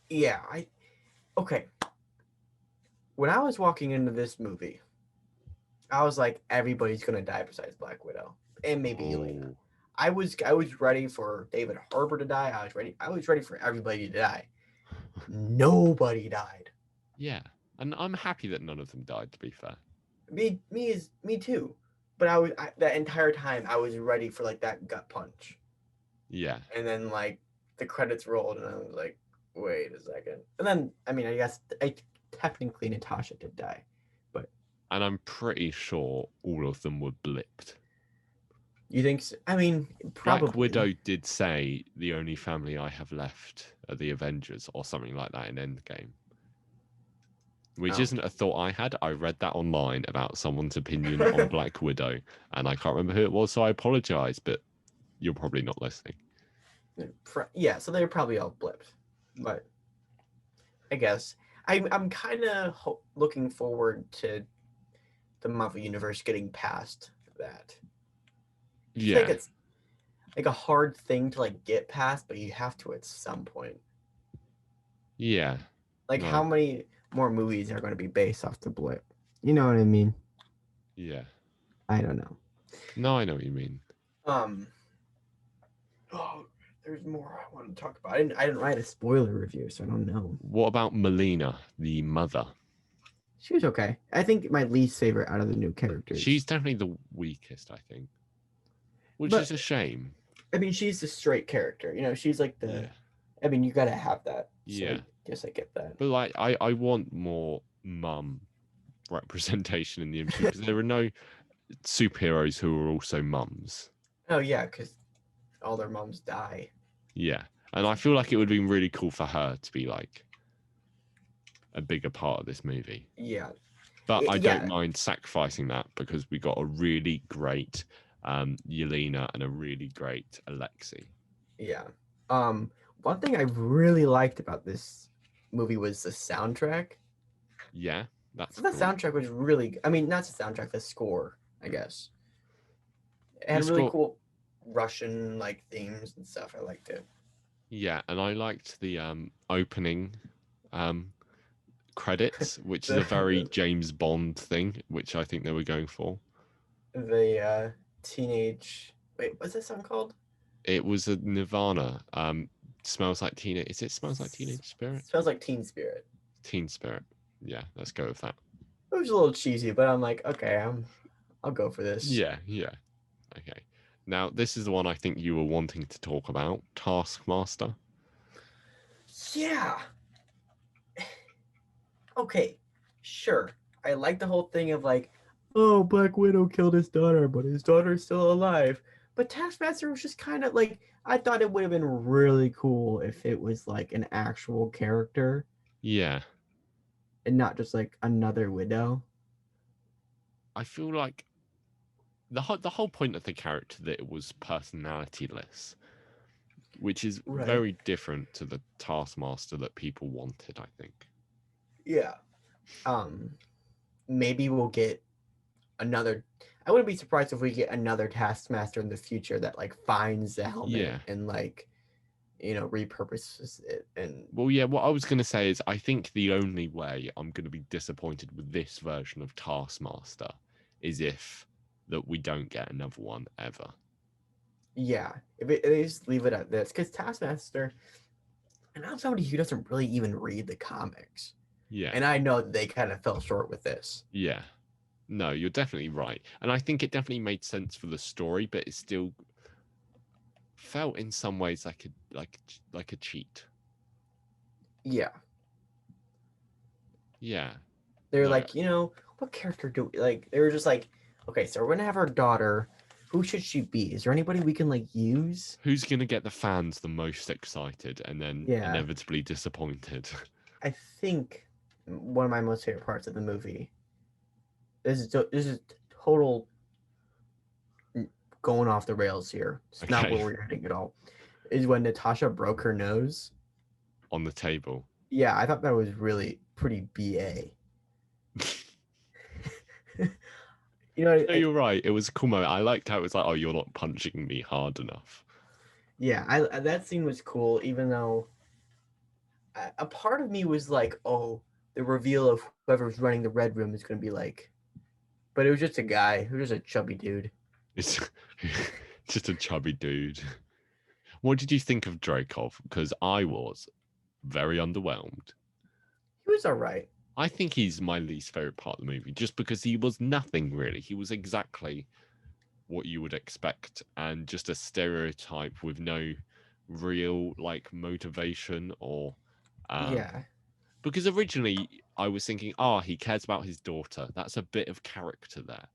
Yeah, okay. When I was walking into this movie, I was like, everybody's gonna die besides Black Widow and maybe Elena. I was ready for David Harbour to die. I was ready for everybody to die. Nobody died. Yeah, and I'm happy that none of them died. To be fair, me too. But that entire time I was ready for like that gut punch. Yeah. And then like the credits rolled, and I was like, wait a second. And then I mean, I guess technically Natasha did die, but. And I'm pretty sure all of them were blipped. You think so? I mean, probably. Black Widow did say the only family I have left are the Avengers or something like that in Endgame. Which isn't a thought I had. I read that online about someone's opinion on Black Widow, and I can't remember who it was, so I apologize, but you're probably not listening. Yeah, so they're probably all blipped. But I guess I'm kind of looking forward to the Marvel Universe getting past that. Yeah. I think it's like a hard thing to like get past, but you have to at some point. Yeah. Like how many more movies are going to be based off the blip? You know what I mean? Yeah. I don't know. No, I know what you mean. Oh, there's more I want to talk about. I didn't write a spoiler review, so I don't know. What about Melina, the mother? She was okay. I think my least favorite out of the new characters. She's definitely the weakest, I think. Which is a shame. I mean, she's a straight character. You know, she's like the... Yeah. I mean, you got to have that. So yeah. I guess I get that. But like, I want more mum representation in the MCU because there are no superheroes who are also mums. Oh, yeah, because... all their moms die. Yeah. And I feel like it would have been really cool for her to be like a bigger part of this movie. Yeah. But I don't Yeah. mind sacrificing that because we got a really great Yelena and a really great Alexei. Yeah. One thing I really liked about this movie was the soundtrack. Yeah, that's So the cool. soundtrack was really, I mean, not the soundtrack, the score, I guess. It had The really score, cool Russian like themes and stuff. I liked it. yeah, and I liked the opening um, credits, which is a very the James Bond thing, which I think they were going for. the teenage what's that song called? It was a Nirvana. Smells like teenage. Is it Smells Like Teenage Spirit? Smells like Teen Spirit. Teen Spirit. Yeah, let's go with that. It was a little cheesy, but I'm like, okay, I'll go for this. Yeah, yeah. Okay. Now, this is the one I think you were wanting to talk about, Taskmaster. Yeah. Okay, sure. I like the whole thing of like, oh, Black Widow killed his daughter, but his daughter's still alive. But Taskmaster was just kind of like, I thought it would have been really cool if it was like an actual character Yeah. and not just like another widow. I feel like the whole point of the character that it was personalityless, which is Right. very different to the Taskmaster that people wanted, I think. Yeah. Maybe we'll get another. I wouldn't be surprised if we get another Taskmaster in the future that like finds the helmet Yeah. and like, repurposes it. And Well, yeah, what I was going to say is I think the only way I'm going to be disappointed with this version of Taskmaster is if that we don't get another one ever. yeah, if they just leave it at this, because Taskmaster, and I'm somebody who doesn't really even read the comics, Yeah. and I know they kind of fell short with this. Yeah. No, you're definitely right. And I think it definitely made sense for the story, but it still felt in some ways like a cheat. Yeah, Yeah. they're No. like, what character do we like? They were just like, okay, so we're gonna have our daughter. Who should she be? Is there anybody we can like use? Who's going to get the fans the most excited and then inevitably disappointed? I think one of my most favorite parts of the movie. This is total going off the rails here. It's not where we're heading at all. Is when Natasha broke her nose on the table. Yeah, I thought that was really pretty BA. No, you're right. It was a cool moment. I liked how it was like, oh, you're not punching me hard enough. Yeah, that scene was cool, even though a part of me was like, oh, the reveal of whoever's running the Red Room is going to be like, but it was just a guy who was a chubby dude. It's just a chubby dude. What did you think of Dreykov? Because I was very underwhelmed. He was all right. I think he's my least favorite part of the movie, just because he was nothing really. He was exactly what you would expect, and just a stereotype with no real like motivation or. Yeah. Because originally I was thinking, he cares about his daughter. That's a bit of character there.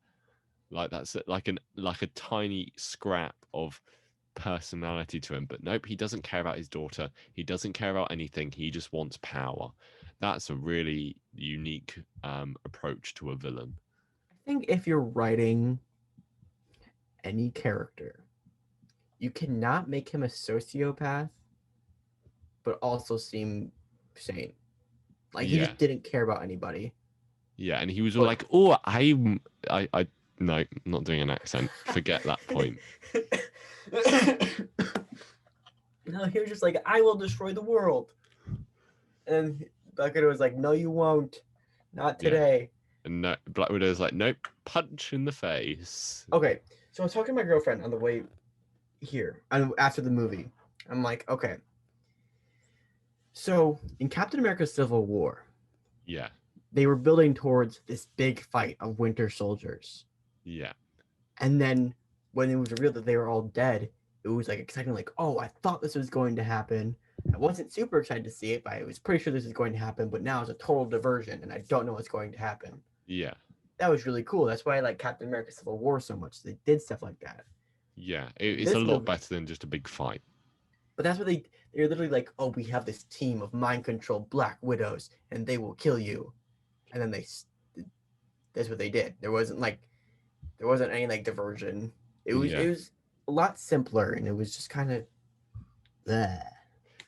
Like that's like a tiny scrap of personality to him. But nope, he doesn't care about his daughter. He doesn't care about anything. He just wants power. That's a really unique approach to a villain. I think if you're writing any character, you cannot make him a sociopath, but also seem sane. Like he just didn't care about anybody. Yeah, and he was like, "Oh, I no, I'm not doing an accent. Forget that point." No, he was just like, "I will destroy the world," and Black Widow was like, "No, you won't, not today." Yeah. And no, Black Widow was like, "Nope, punch in the face." Okay, so I was talking to my girlfriend on the way here, after the movie. I'm like, okay. So in Captain America: Civil War, they were building towards this big fight of Winter Soldiers. Yeah. And then when it was revealed that they were all dead, it was like exciting, like, oh, I thought this was going to happen. I wasn't super excited to see it, but I was pretty sure this is going to happen. But now it's a total diversion, and I don't know what's going to happen. Yeah. That was really cool. That's why I like Captain America: Civil War so much. They did stuff like that. Yeah, it's a This lot movie, better than just a big fight. but that's what they're literally like, oh, we have this team of mind control Black Widows, and they will kill you, and then that's what they did. There wasn't any like diversion. Yeah. It was a lot simpler, and it was just kind of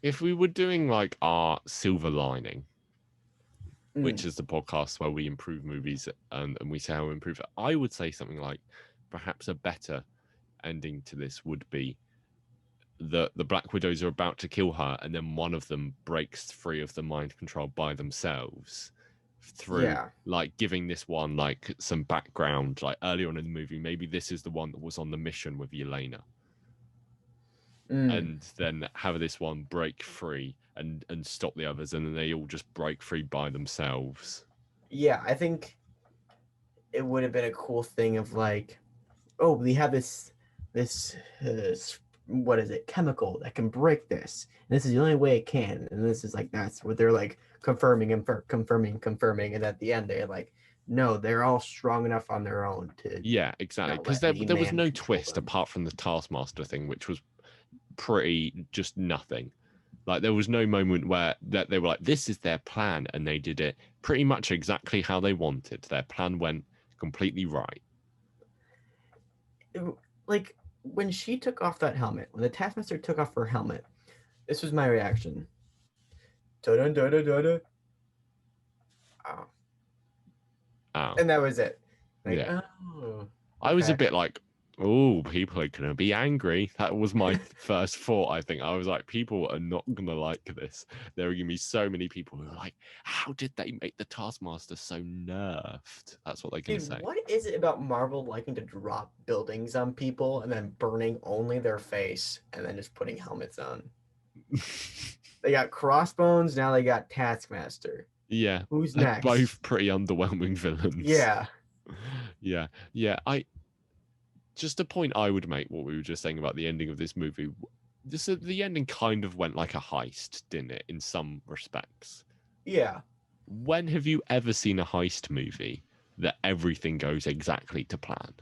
If we were doing like our silver lining, which mm, is the podcast where we improve movies and we say how we improve it, I would say something like perhaps a better ending to this would be the Black Widows are about to kill her, and then one of them breaks free of the mind control by themselves through yeah. like giving this one like some background, like earlier on in the movie. Maybe this is the one that was on the mission with Yelena, Mm, and then have this one break free and stop the others, and then they all just break free by themselves. yeah, I think it would have been a cool thing of like, oh, we have this what is it, chemical that can break this, and this is the only way it can, and this is like that's what they're like confirming and confirming, and at the end they're like, no, they're all strong enough on their own to Yeah, exactly. not Because let any there was man no control twist them. apart from the Taskmaster thing, which was pretty just nothing. Like there was no moment where that they were like, this is their plan, and they did it pretty much exactly how they wanted. Their plan went completely right. Like when she took off that helmet, when the Taskmaster took off her helmet, this was my reaction. Da-dun, da-dun, da-dun. Oh. Oh, And that was it. Like, yeah. oh, I was a okay. bit like, oh, people are gonna be angry. That was my first thought. I think I was like, people are not gonna like this. There are gonna be so many people who are like, how did they make the Taskmaster so nerfed? That's what they're gonna Dude, say. what is it about Marvel liking to drop buildings on people and then burning only their face and then just putting helmets on? They got Crossbones, now they got Taskmaster. Yeah, Who's they're next? both pretty underwhelming villains. Yeah. Yeah, yeah. I just a point I would make what we were just saying about the ending of this movie. The ending kind of went like a heist, didn't it? In some respects. Yeah. When have you ever seen a heist movie that everything goes exactly to plan?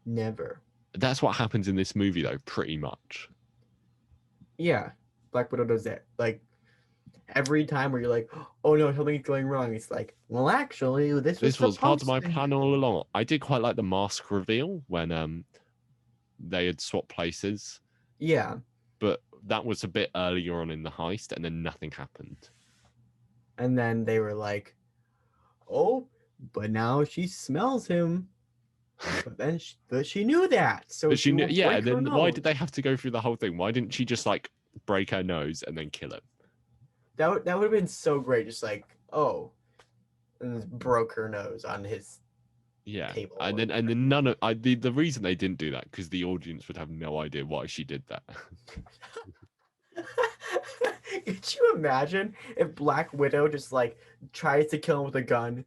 Never. That's what happens in this movie, though, pretty much. Yeah. Black Widow does that. Like every time where you're like, oh no, something's going wrong. It's like, well, actually, this was This was part of supposed my to. plan all along. I did quite like the mask reveal when they had swapped places, Yeah. but that was a bit earlier on in the heist, and then nothing happened. And then they were like, oh, but now she smells him. But she knew that, so But she she knew, will yeah. break And her then why did nose. they have to go through the whole thing? Why didn't she just like break her nose and then kill him? That would have been so great. Just like, oh, and just broke her nose on his Yeah, table. and then none of the reason they didn't do that because the audience would have no idea why she did that. Could you imagine if Black Widow just like tries to kill him with a gun,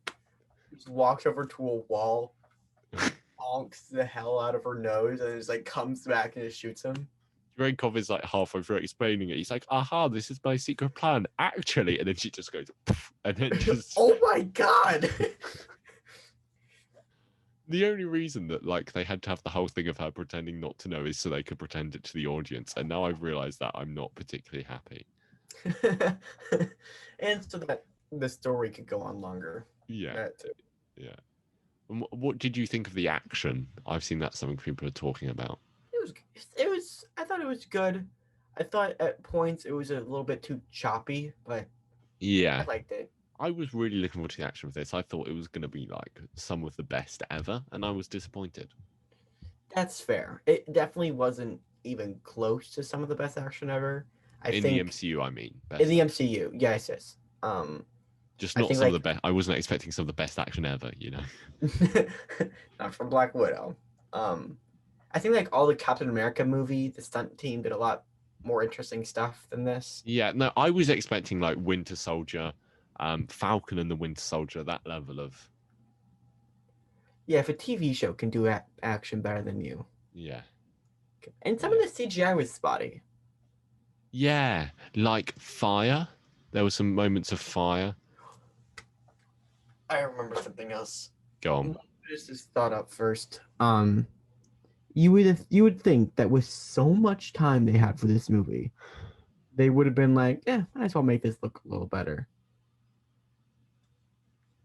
just walks over to a wall, honks the hell out of her nose, and just like comes back and just shoots him? Dreykov is like halfway through explaining it. He's like, "Aha, this is my secret plan, actually," and then she just goes, and then just. Oh my god! The only reason that like they had to have the whole thing of her pretending not to know is so they could pretend it to the audience. And now I've realized that I'm not particularly happy. And so that the story could go on longer. Yeah, That too. yeah. And what did you think of the action? I've seen that's something people are talking about. It was I thought it was good. I thought at points it was a little bit too choppy, but I Yeah, liked it. I was really looking forward to the action of this. I thought it was going to be like some of the best ever, and I was disappointed. That's fair. It definitely wasn't even close to some of the best action ever. I In the think MCU, I mean, in the best action. MCU, yes. Just I not think some of the like best. I wasn't expecting some of the best action ever, you know. not from Black Widow. I think like all the Captain America movie, the stunt team did a lot more interesting stuff than this. Yeah, no, I was expecting like Winter Soldier, Falcon and the Winter Soldier, that level of. Yeah, if a TV show can do action better than you, Yeah. and some Yeah. of the CGI was spotty. Yeah, like fire. There were some moments of fire. I remember something else. Go on. Just this thought up first. You would think that with so much time they had for this movie, they would have been like, yeah, might as well make this look a little better.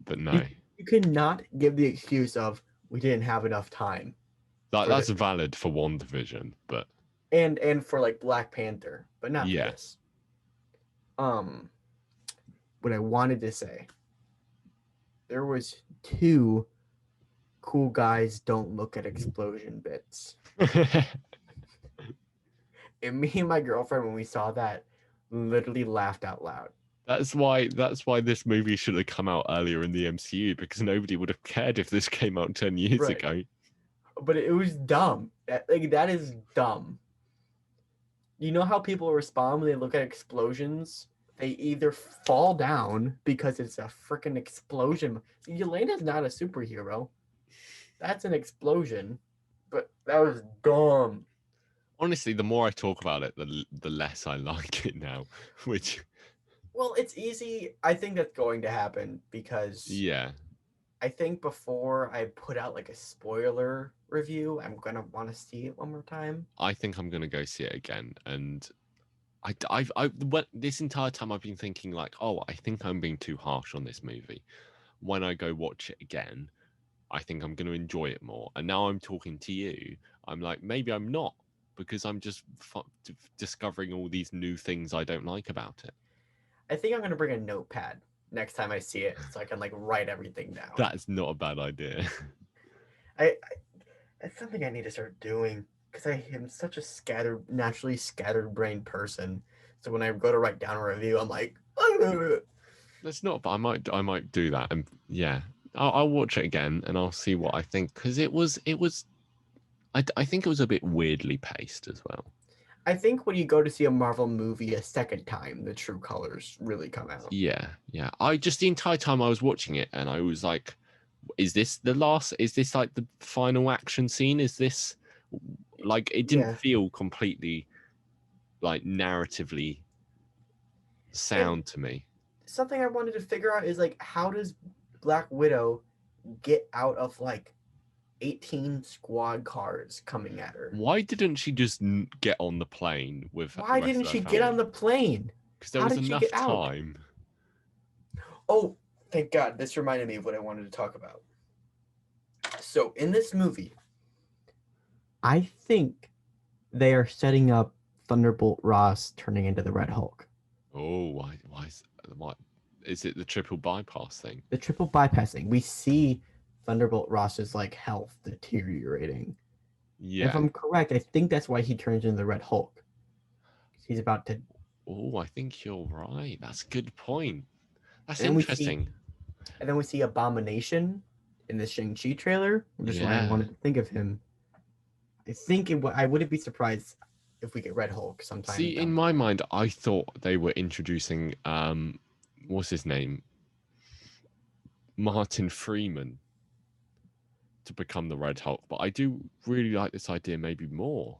But You no, you cannot give the excuse of we didn't have enough time for that's this valid for WandaVision, but and for like Black Panther, but not yeah. this. Um, what I wanted to say, there was two cool guys don't look at explosion bits. And me and my girlfriend, when we saw that, literally laughed out loud. That's why this movie should have come out earlier in the MCU, because nobody would have cared if this came out 10 years Right. ago. But it was dumb. That is dumb. You know how people respond when they look at explosions? They either fall down because it's a freaking explosion. Yelena's not a superhero. That's an explosion. But that was dumb. Honestly, the more I talk about it, the less I like it now. Which, Well, it's easy. I think that's going to happen because yeah, I think before I put out like a spoiler review, I'm gonna want to see it one more time. I think I'm gonna go see it again. And this entire time I've been thinking like, oh, I think I'm being too harsh on this movie. When I go watch it again, I think I'm going to enjoy it more. And now I'm talking to you, I'm like, maybe I'm not, because I'm just discovering all these new things I don't like about it. I think I'm gonna bring a notepad next time I see it so I can like write everything down. That's not a bad idea. I it's something I need to start doing because I am such a naturally scattered brain person. So when I go to write down a review, I'm like, That's not, but I might do that. And yeah, I'll watch it again and I'll see what I think, because I think it was a bit weirdly paced as well. I think when you go to see a Marvel movie a second time, the true colors really come out. Yeah, yeah. I just, the entire time I was watching it, and I was like, is this the last? Is this like the final action scene? Is this like, it didn't Yeah. feel completely like narratively And sound to me. something I wanted to figure out is like, how does Black Widow get out of like 18 squad cars coming at her? Why didn't she just get on the plane with the Why rest didn't of her she get on family? the plane? Because there How was did she enough get out? time. Oh, thank God. This reminded me of what I wanted to talk about. So, in this movie, I think they are setting up Thunderbolt Ross turning into the Red Hulk. Oh, why is it the triple bypass thing? The triple bypassing. We see Thunderbolt Ross's like health deteriorating. And if Yeah. I'm correct, I think that's why he turns into the Red Hulk. He's about to. Oh, I think you're right. That's a good point. That's And then we see, interesting. and then we see Abomination in the Shang-Chi trailer, which is why I Yeah. wanted to think of him. I think I wouldn't be surprised if we get Red Hulk sometime See, in down. my mind, I thought they were introducing what's his name? Martin Freeman to become the Red Hulk, but I do really like this idea maybe more.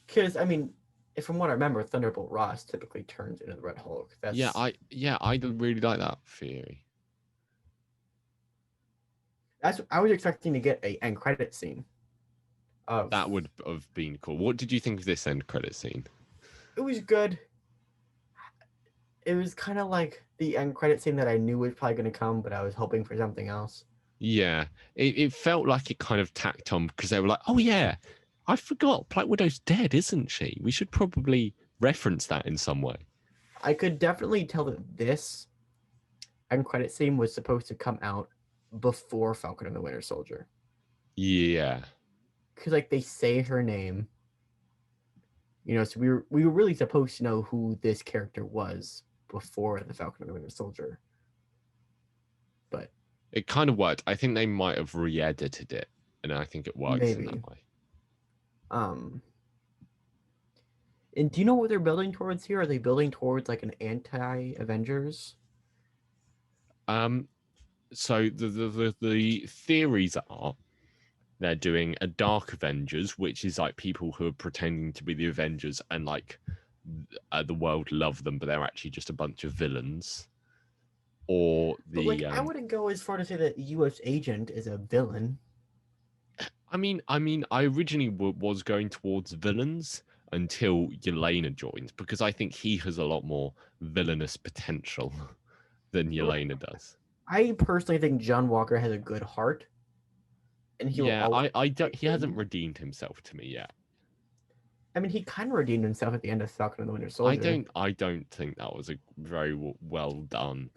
Because I mean, if from what I remember, Thunderbolt Ross typically turns into the Red Hulk. I really like that theory. That's I was expecting to get a end credit scene. That would have been cool. What did you think of this end credit scene? It was good. It was kind of like the end credit scene that I knew was probably going to come, but I was hoping for something else. Yeah, it felt like it kind of tacked on, because they were like, oh yeah, I forgot Black Widow's dead, isn't she? We should probably reference that in some way. I could definitely tell that this end credit scene was supposed to come out before Falcon and the Winter Soldier. Yeah. Because like they say her name, so we were really supposed to know who this character was before the Falcon and the Winter Soldier. But it kind of worked. I think they might have re-edited it, and I think it works in that way. And do you know what they're building towards here? Are they building towards like an anti-Avengers? So the theories are they're doing a Dark Avengers, which is like people who are pretending to be the Avengers, and like the world love them, but they're actually just a bunch of villains. Or But like, I wouldn't go as far to say that U.S. Agent is a villain. I originally was going towards villains until Yelena joins because I think he has a lot more villainous potential than Yelena does. I personally think John Walker has a good heart, and he will Yeah, always. I don't. He hasn't redeemed himself to me yet. I mean, he kind of redeemed himself at the end of Falcon and the Winter I Soldier. don't. I don't think that was a very well done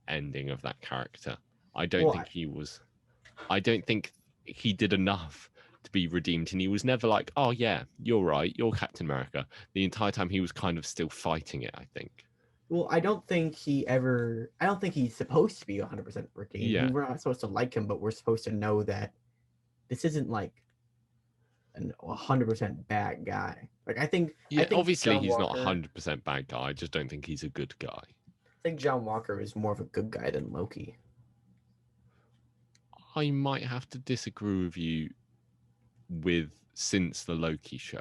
ending of that character. I don't Well, think he was. I don't think he did enough to be redeemed, and he was never like, "Oh yeah, you're right, you're Captain America." The entire time he was kind of still fighting it. I think. well, I don't think he ever. I don't think he's supposed to be 100% redeemed. I Yeah, mean, we're not supposed to like him, but we're supposed to know that this isn't like an 100% bad guy. Like I yeah. think Obviously, John he's not a Walker. 100% bad guy. I just don't think he's a good guy. I think John Walker is more of a good guy than Loki. I might have to disagree with you with since the Loki show.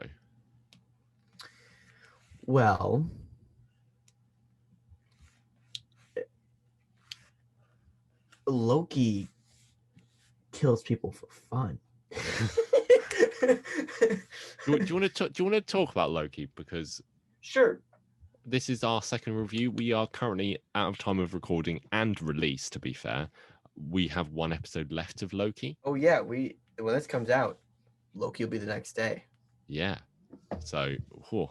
Well, Loki kills people for fun. Do you want to talk about Loki because Sure. this is our second review. We are currently out of time of recording and release. To be fair, we have one episode left of Loki. Oh yeah, when this comes out, Loki will be the next day. Yeah, so whew.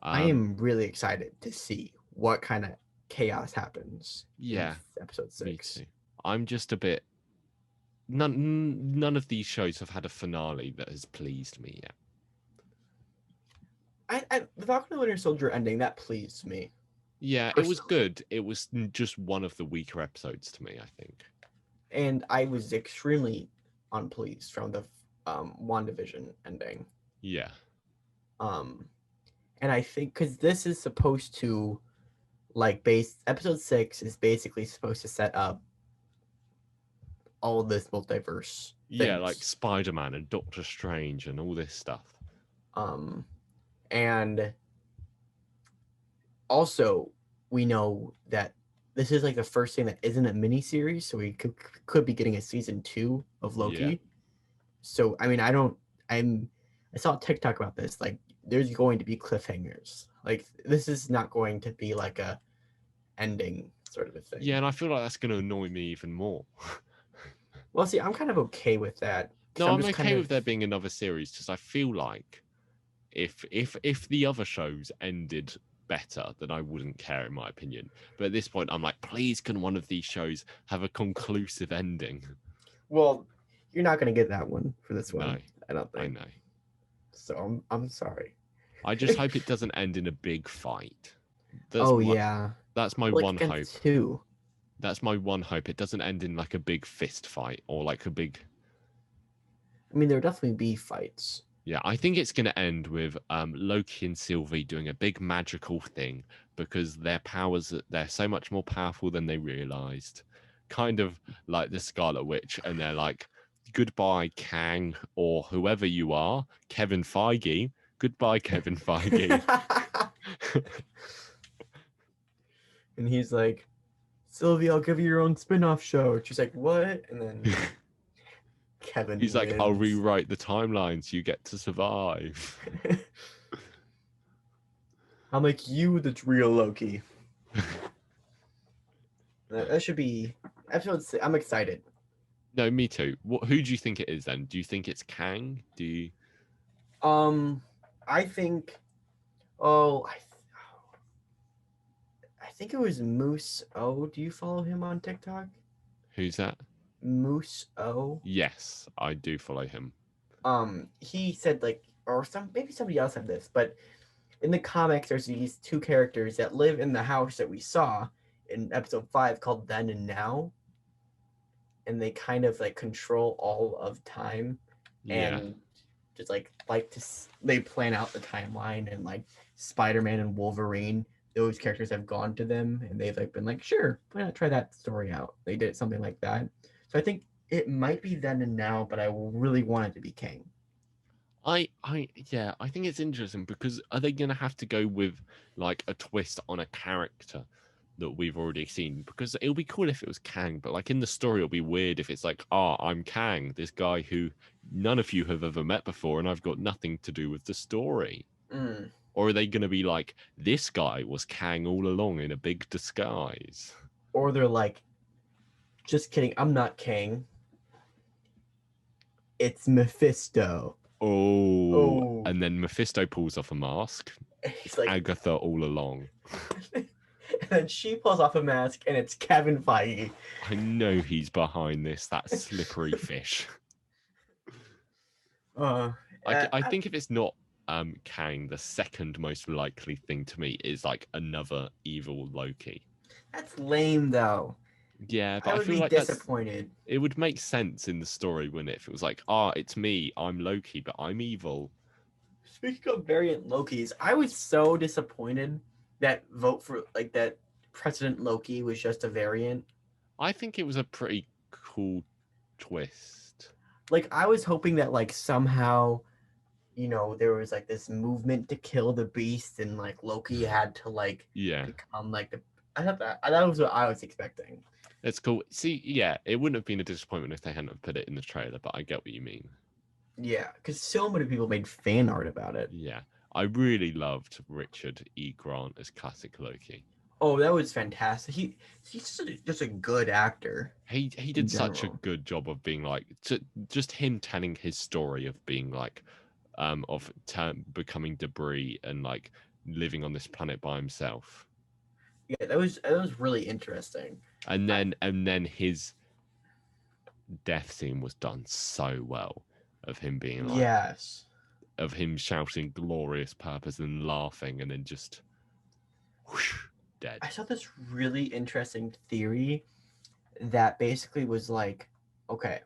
I am really excited to see what kind of chaos happens. Yeah, in episode 6. me too. I'm just a bit. None of these shows have had a finale that has pleased me yet. The Falcon and Winter Soldier ending that pleased me. Yeah, it was good. It was just one of the weaker episodes to me, I think. And I was extremely unpleased from the WandaVision ending. Yeah. And I think because this is supposed to, episode 6 is basically supposed to set up all of this multiverse. Yeah, things. like Spider-Man and Doctor Strange and all this stuff. And also we know that this is like the first thing that isn't a miniseries, so we could be getting a season 2 of Loki. Yeah. So I mean, I saw a TikTok about this. Like, there's going to be cliffhangers. Like, this is not going to be like a ending sort of a thing. Yeah, and I feel like that's going to annoy me even more. Well, see, I'm kind of okay with that. No, I'm okay with there being another series because I feel like if the other shows ended better, then I wouldn't care, in my opinion. But at this point, I'm like, please, can one of these shows have a conclusive ending? Well, you're not going to get that one for this one. No, I don't think. I know. So I'm sorry. I just hope it doesn't end in a big fight. Yeah. That's my one hope. Two. That's my one hope. It doesn't end in like a big fist fight or like a big. I mean, there'll definitely be fights. Yeah, I think it's going to end with Loki and Sylvie doing a big magical thing because their powers, they're so much more powerful than they realized. Kind of like the Scarlet Witch. And they're like, goodbye, Kang, or whoever you are, Kevin Feige. Goodbye, Kevin Feige. And he's like, Sylvie, I'll give you your own spin-off show. She's like, what? And then Kevin He's wins. like, I'll rewrite the timelines. You get to survive. I'm like, you, the real Loki. That should be episode 6. I'm excited. No, me too. Who do you think it is then? Do you think it's Kang? Do you? I think. I think it was Moose O. Do you follow him on TikTok? Who's that? Moose O. Yes, I do follow him. He said maybe somebody else had this, but in the comics, there's these two characters that live in the house that we saw in episode 5 called Then and Now. And they kind of like control all of time and just they plan out the timeline, and like Spider-Man and Wolverine, those characters have gone to them and they've like been like, sure, why not try that story out? They did something like that. So I think it might be Then and Now, but I really want it to be Kang. I think it's interesting because are they going to have to go with like a twist on a character that we've already seen? Because it'll be cool if it was Kang, but like in the story, it'll be weird if it's like, I'm Kang, this guy who none of you have ever met before, and I've got nothing to do with the story. Or are they going to be like, this guy was Kang all along in a big disguise? Or they're like, just kidding, I'm not Kang. It's Mephisto. Oh. And then Mephisto pulls off a mask. He's like, Agatha all along. And then she pulls off a mask, and it's Kevin Feige. I know he's behind this, that slippery fish. I think if it's not Kang, the second most likely thing to me is like another evil Loki. That's lame, though. Yeah, but I feel like disappointed. It would make sense in the story, wouldn't it? If it was like, it's me, I'm Loki, but I'm evil. Speaking of variant Lokis, I was so disappointed that that President Loki was just a variant. I think it was a pretty cool twist. Like, I was hoping that like somehow, there was like this movement to kill the beast, and like Loki had to like become like the. I thought that was what I was expecting. It's cool. See, yeah, it wouldn't have been a disappointment if they hadn't put it in the trailer, but I get what you mean. Yeah, because so many people made fan art about it. Yeah, I really loved Richard E. Grant as classic Loki. Oh, that was fantastic. He's just a good actor. He did such a good job of being like, just him telling his story of being like, becoming debris and like living on this planet by himself. Yeah, that was really interesting. And then his death scene was done so well, of him being like, yes, of him shouting glorious purpose and laughing, and then just whoosh, dead. I saw this really interesting theory that basically was like, okay,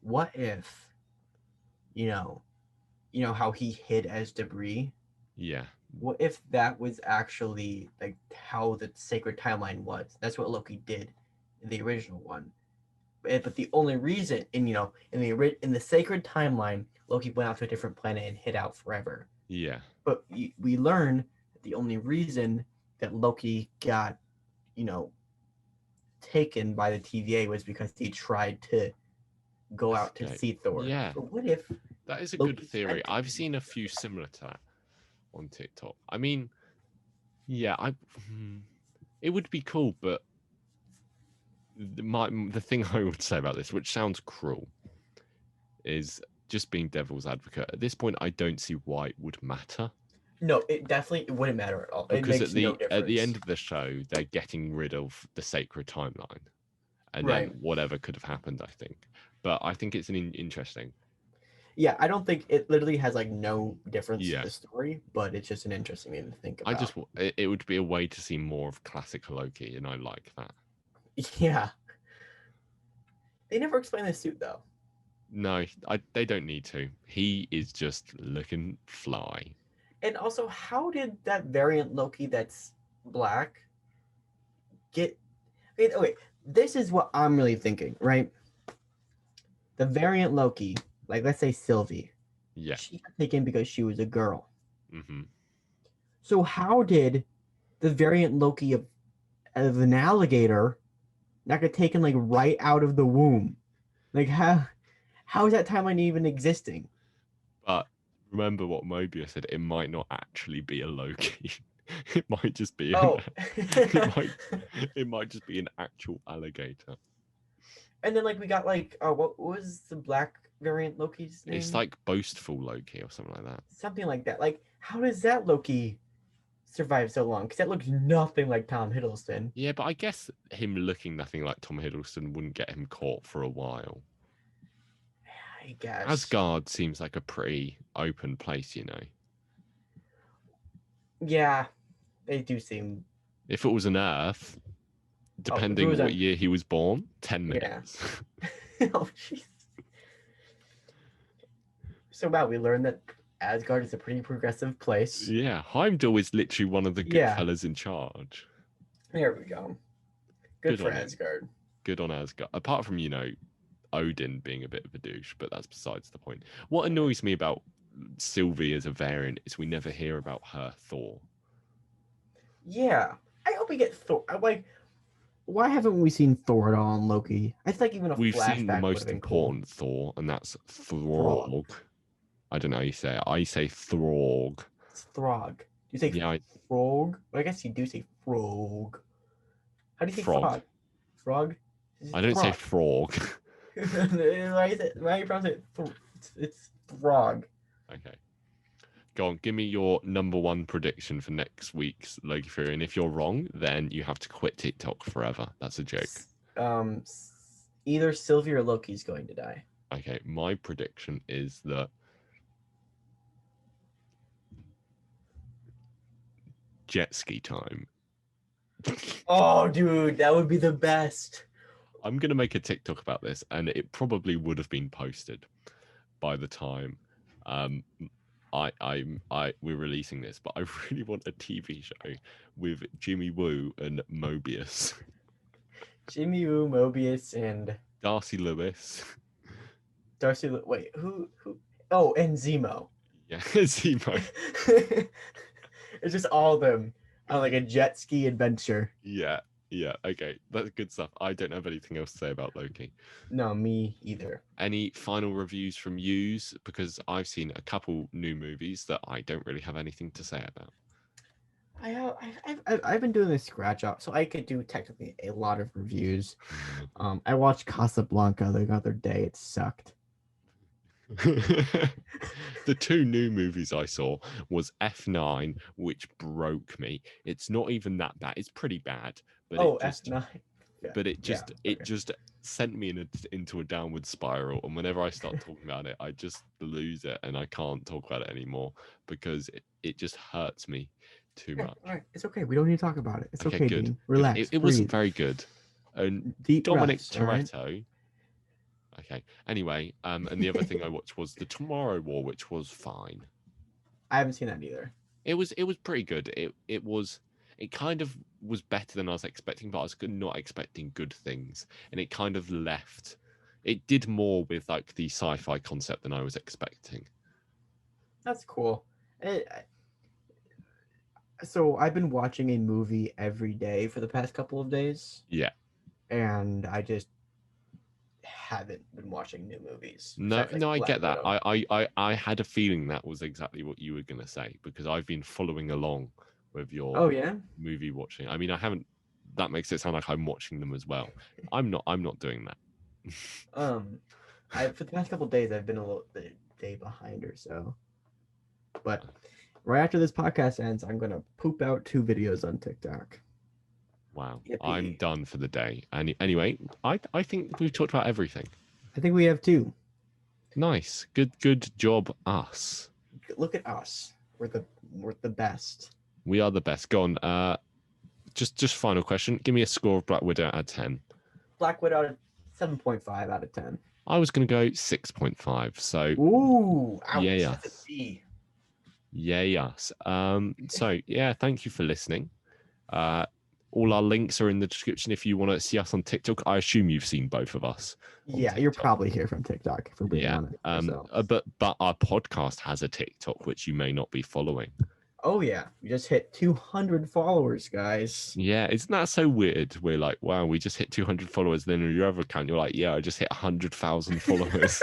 what if, how he hid as debris? Yeah. What if that was actually like how the sacred timeline was? That's what Loki did in the original one. But the only reason, in the sacred timeline, Loki went out to a different planet and hid out forever. Yeah. But we learn that the only reason that Loki got, taken by the TVA was because he tried to go out to see Thor. Yeah. But what if that is a good theory? I've seen a few similar to that on TikTok. I mean, yeah, it would be cool, but the thing I would say about this, which sounds cruel, is just being devil's advocate. At this point, I don't see why it would matter. No, it wouldn't matter at all. Because at the end of the show, they're getting rid of the sacred timeline, and then whatever could have happened, I think. But I think it's interesting. Yeah, I don't think it literally has like no difference to the story, but it's just an interesting thing to think about. It would be a way to see more of classic Loki, and I like that. Yeah. They never explain the suit though. No, they don't need to. He is just looking fly. And also, how did that variant Loki that's black get... Okay, this is what I'm really thinking, right? The variant Loki, like let's say Sylvie. Yeah. She got taken because she was a girl. Mm-hmm. So how did the variant Loki of an alligator not get taken like right out of the womb? Like how is that timeline even existing? But remember what Mobius said, it might not actually be a Loki. It might just be it might just be an actual alligator. And then like we got like what was the black variant Loki's name? It's like Boastful Loki or something like that. Something like that. Like how does that Loki survive so long? Because that looks nothing like Tom Hiddleston. Yeah, but I guess him looking nothing like Tom Hiddleston wouldn't get him caught for a while. I guess Asgard seems like a pretty open place, Yeah, they do seem. If it was an Earth, depending what year he was born, 10 minutes. Yeah. Oh, jeez. So wow, we learned that Asgard is a pretty progressive place. Yeah, Heimdall is literally one of the good fellas in charge. There we go. Good for Asgard. Good on Asgard. Apart from, Odin being a bit of a douche, but that's besides the point. What annoys me about Sylvie as a variant is we never hear about her Thor. Yeah, I hope we get Thor. Why haven't we seen Thor at all in Loki? I think even a We've seen the flashback would have most been cool. important Thor, and that's Throg. Throg. I don't know how you say it. I say Throg. It's Throg. You say Yeah, frog? Well, I guess you do say frog. How do you say frog. frog? Frog? I don't say Throg. frog. Why are you pronouncing it? It's Throg. Okay. Go on, give me your number one prediction for next week's Loki Fury. And if you're wrong, then you have to quit TikTok forever. That's a joke. Either Sylvie or Loki's going to die. Okay, my prediction is that jet ski time. Oh, dude, that would be the best. I'm gonna make a TikTok about this, and it probably would have been posted by the time we're releasing this. But I really want a TV show with Jimmy Woo and Mobius. Jimmy Woo, Mobius, and Darcy Lewis. Wait, who? Oh, and Zemo. Yeah, Zemo. It's just all of them on like a jet ski adventure. Yeah, okay, that's good stuff. I don't have anything else to say about Loki. No, me either. Any final reviews from yous? Because I've seen a couple new movies that I don't really have anything to say about. I've been doing this scratch off, so I could do technically a lot of reviews. I watched Casablanca the other day. It sucked. The two new movies I saw was F9, which broke me. It's not even that bad. It's pretty bad, but F9. Yeah, but it just sent me into a downward spiral. And whenever I start talking about it, I just lose it and I can't talk about it anymore because it just hurts me too much. All right, it's okay. We don't need to talk about it. It's okay, good. Dean. Relax. It wasn't very good. And Deep Dominic breaths, Toretto. right? Okay. Anyway, and the other thing I watched was The Tomorrow War, which was fine. I haven't seen that either. It was pretty good. It kind of was better than I was expecting, but I was not expecting good things, and it kind of left. It did more with like the sci-fi concept than I was expecting. That's cool. So I've been watching a movie every day for the past couple of days. Yeah. And I just haven't been watching new movies. No, I get that. I had a feeling that was exactly what you were gonna say because I've been following along with your movie watching. I mean, I haven't. That makes it sound like I'm watching them as well. I'm not doing that. For the past couple of days, I've been a day behind or so. But right after this podcast ends, I'm gonna poop out 2 videos on TikTok. Wow, yippee. I'm done for the day. And anyway, I think we've talked about everything. I think we have 2. Nice, good job, us. Look at us. We're the best. We are the best. Go on. Just final question. Give me a score of Black Widow out of 10. Black Widow, 7.5 out of 10. I was gonna go 6.5. So. Ooh, ouch, yeah. That's a B. Yeah, yes. So yeah, thank you for listening. All our links are in the description if you want to see us on TikTok. I assume you've seen both of us. Yeah, TikTok. You're probably here from TikTok, if we're being honest. But our podcast has a TikTok which you may not be following. Oh yeah, we just hit 200 followers, guys. Yeah, isn't that so weird? We're like, wow, we just hit 200 followers. Then on your other account, you're like, yeah, I just hit 100,000 followers.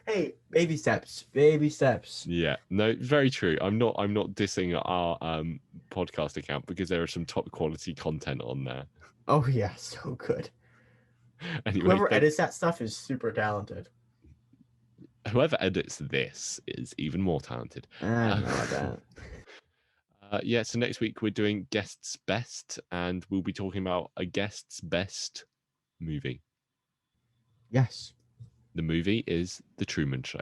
Hey, baby steps, baby steps. Yeah, no, very true. I'm not dissing our podcast account because there is some top quality content on there. Oh yeah, so good. Anyway, whoever edits that stuff is super talented. Whoever edits this is even more talented. I don't know about that. Yeah, so next week we're doing Guest's Best, and we'll be talking about a Guest's Best movie. Yes. The movie is The Truman Show.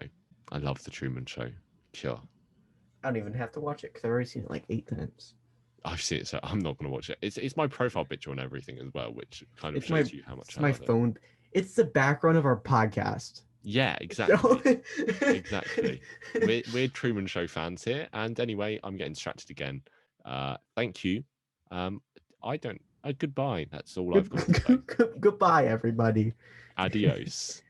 I love The Truman Show. Sure. I don't even have to watch it because I've already seen it like 8 times. I've seen it, so I'm not going to watch it. It's my profile picture on everything as well, which kind of shows you how much I love phone. It's the background of our podcast. Yeah, exactly. Exactly. We're Truman Show fans here. And anyway, I'm getting distracted again. Thank you. Goodbye. That's all I've got to say. Goodbye, everybody. Adios.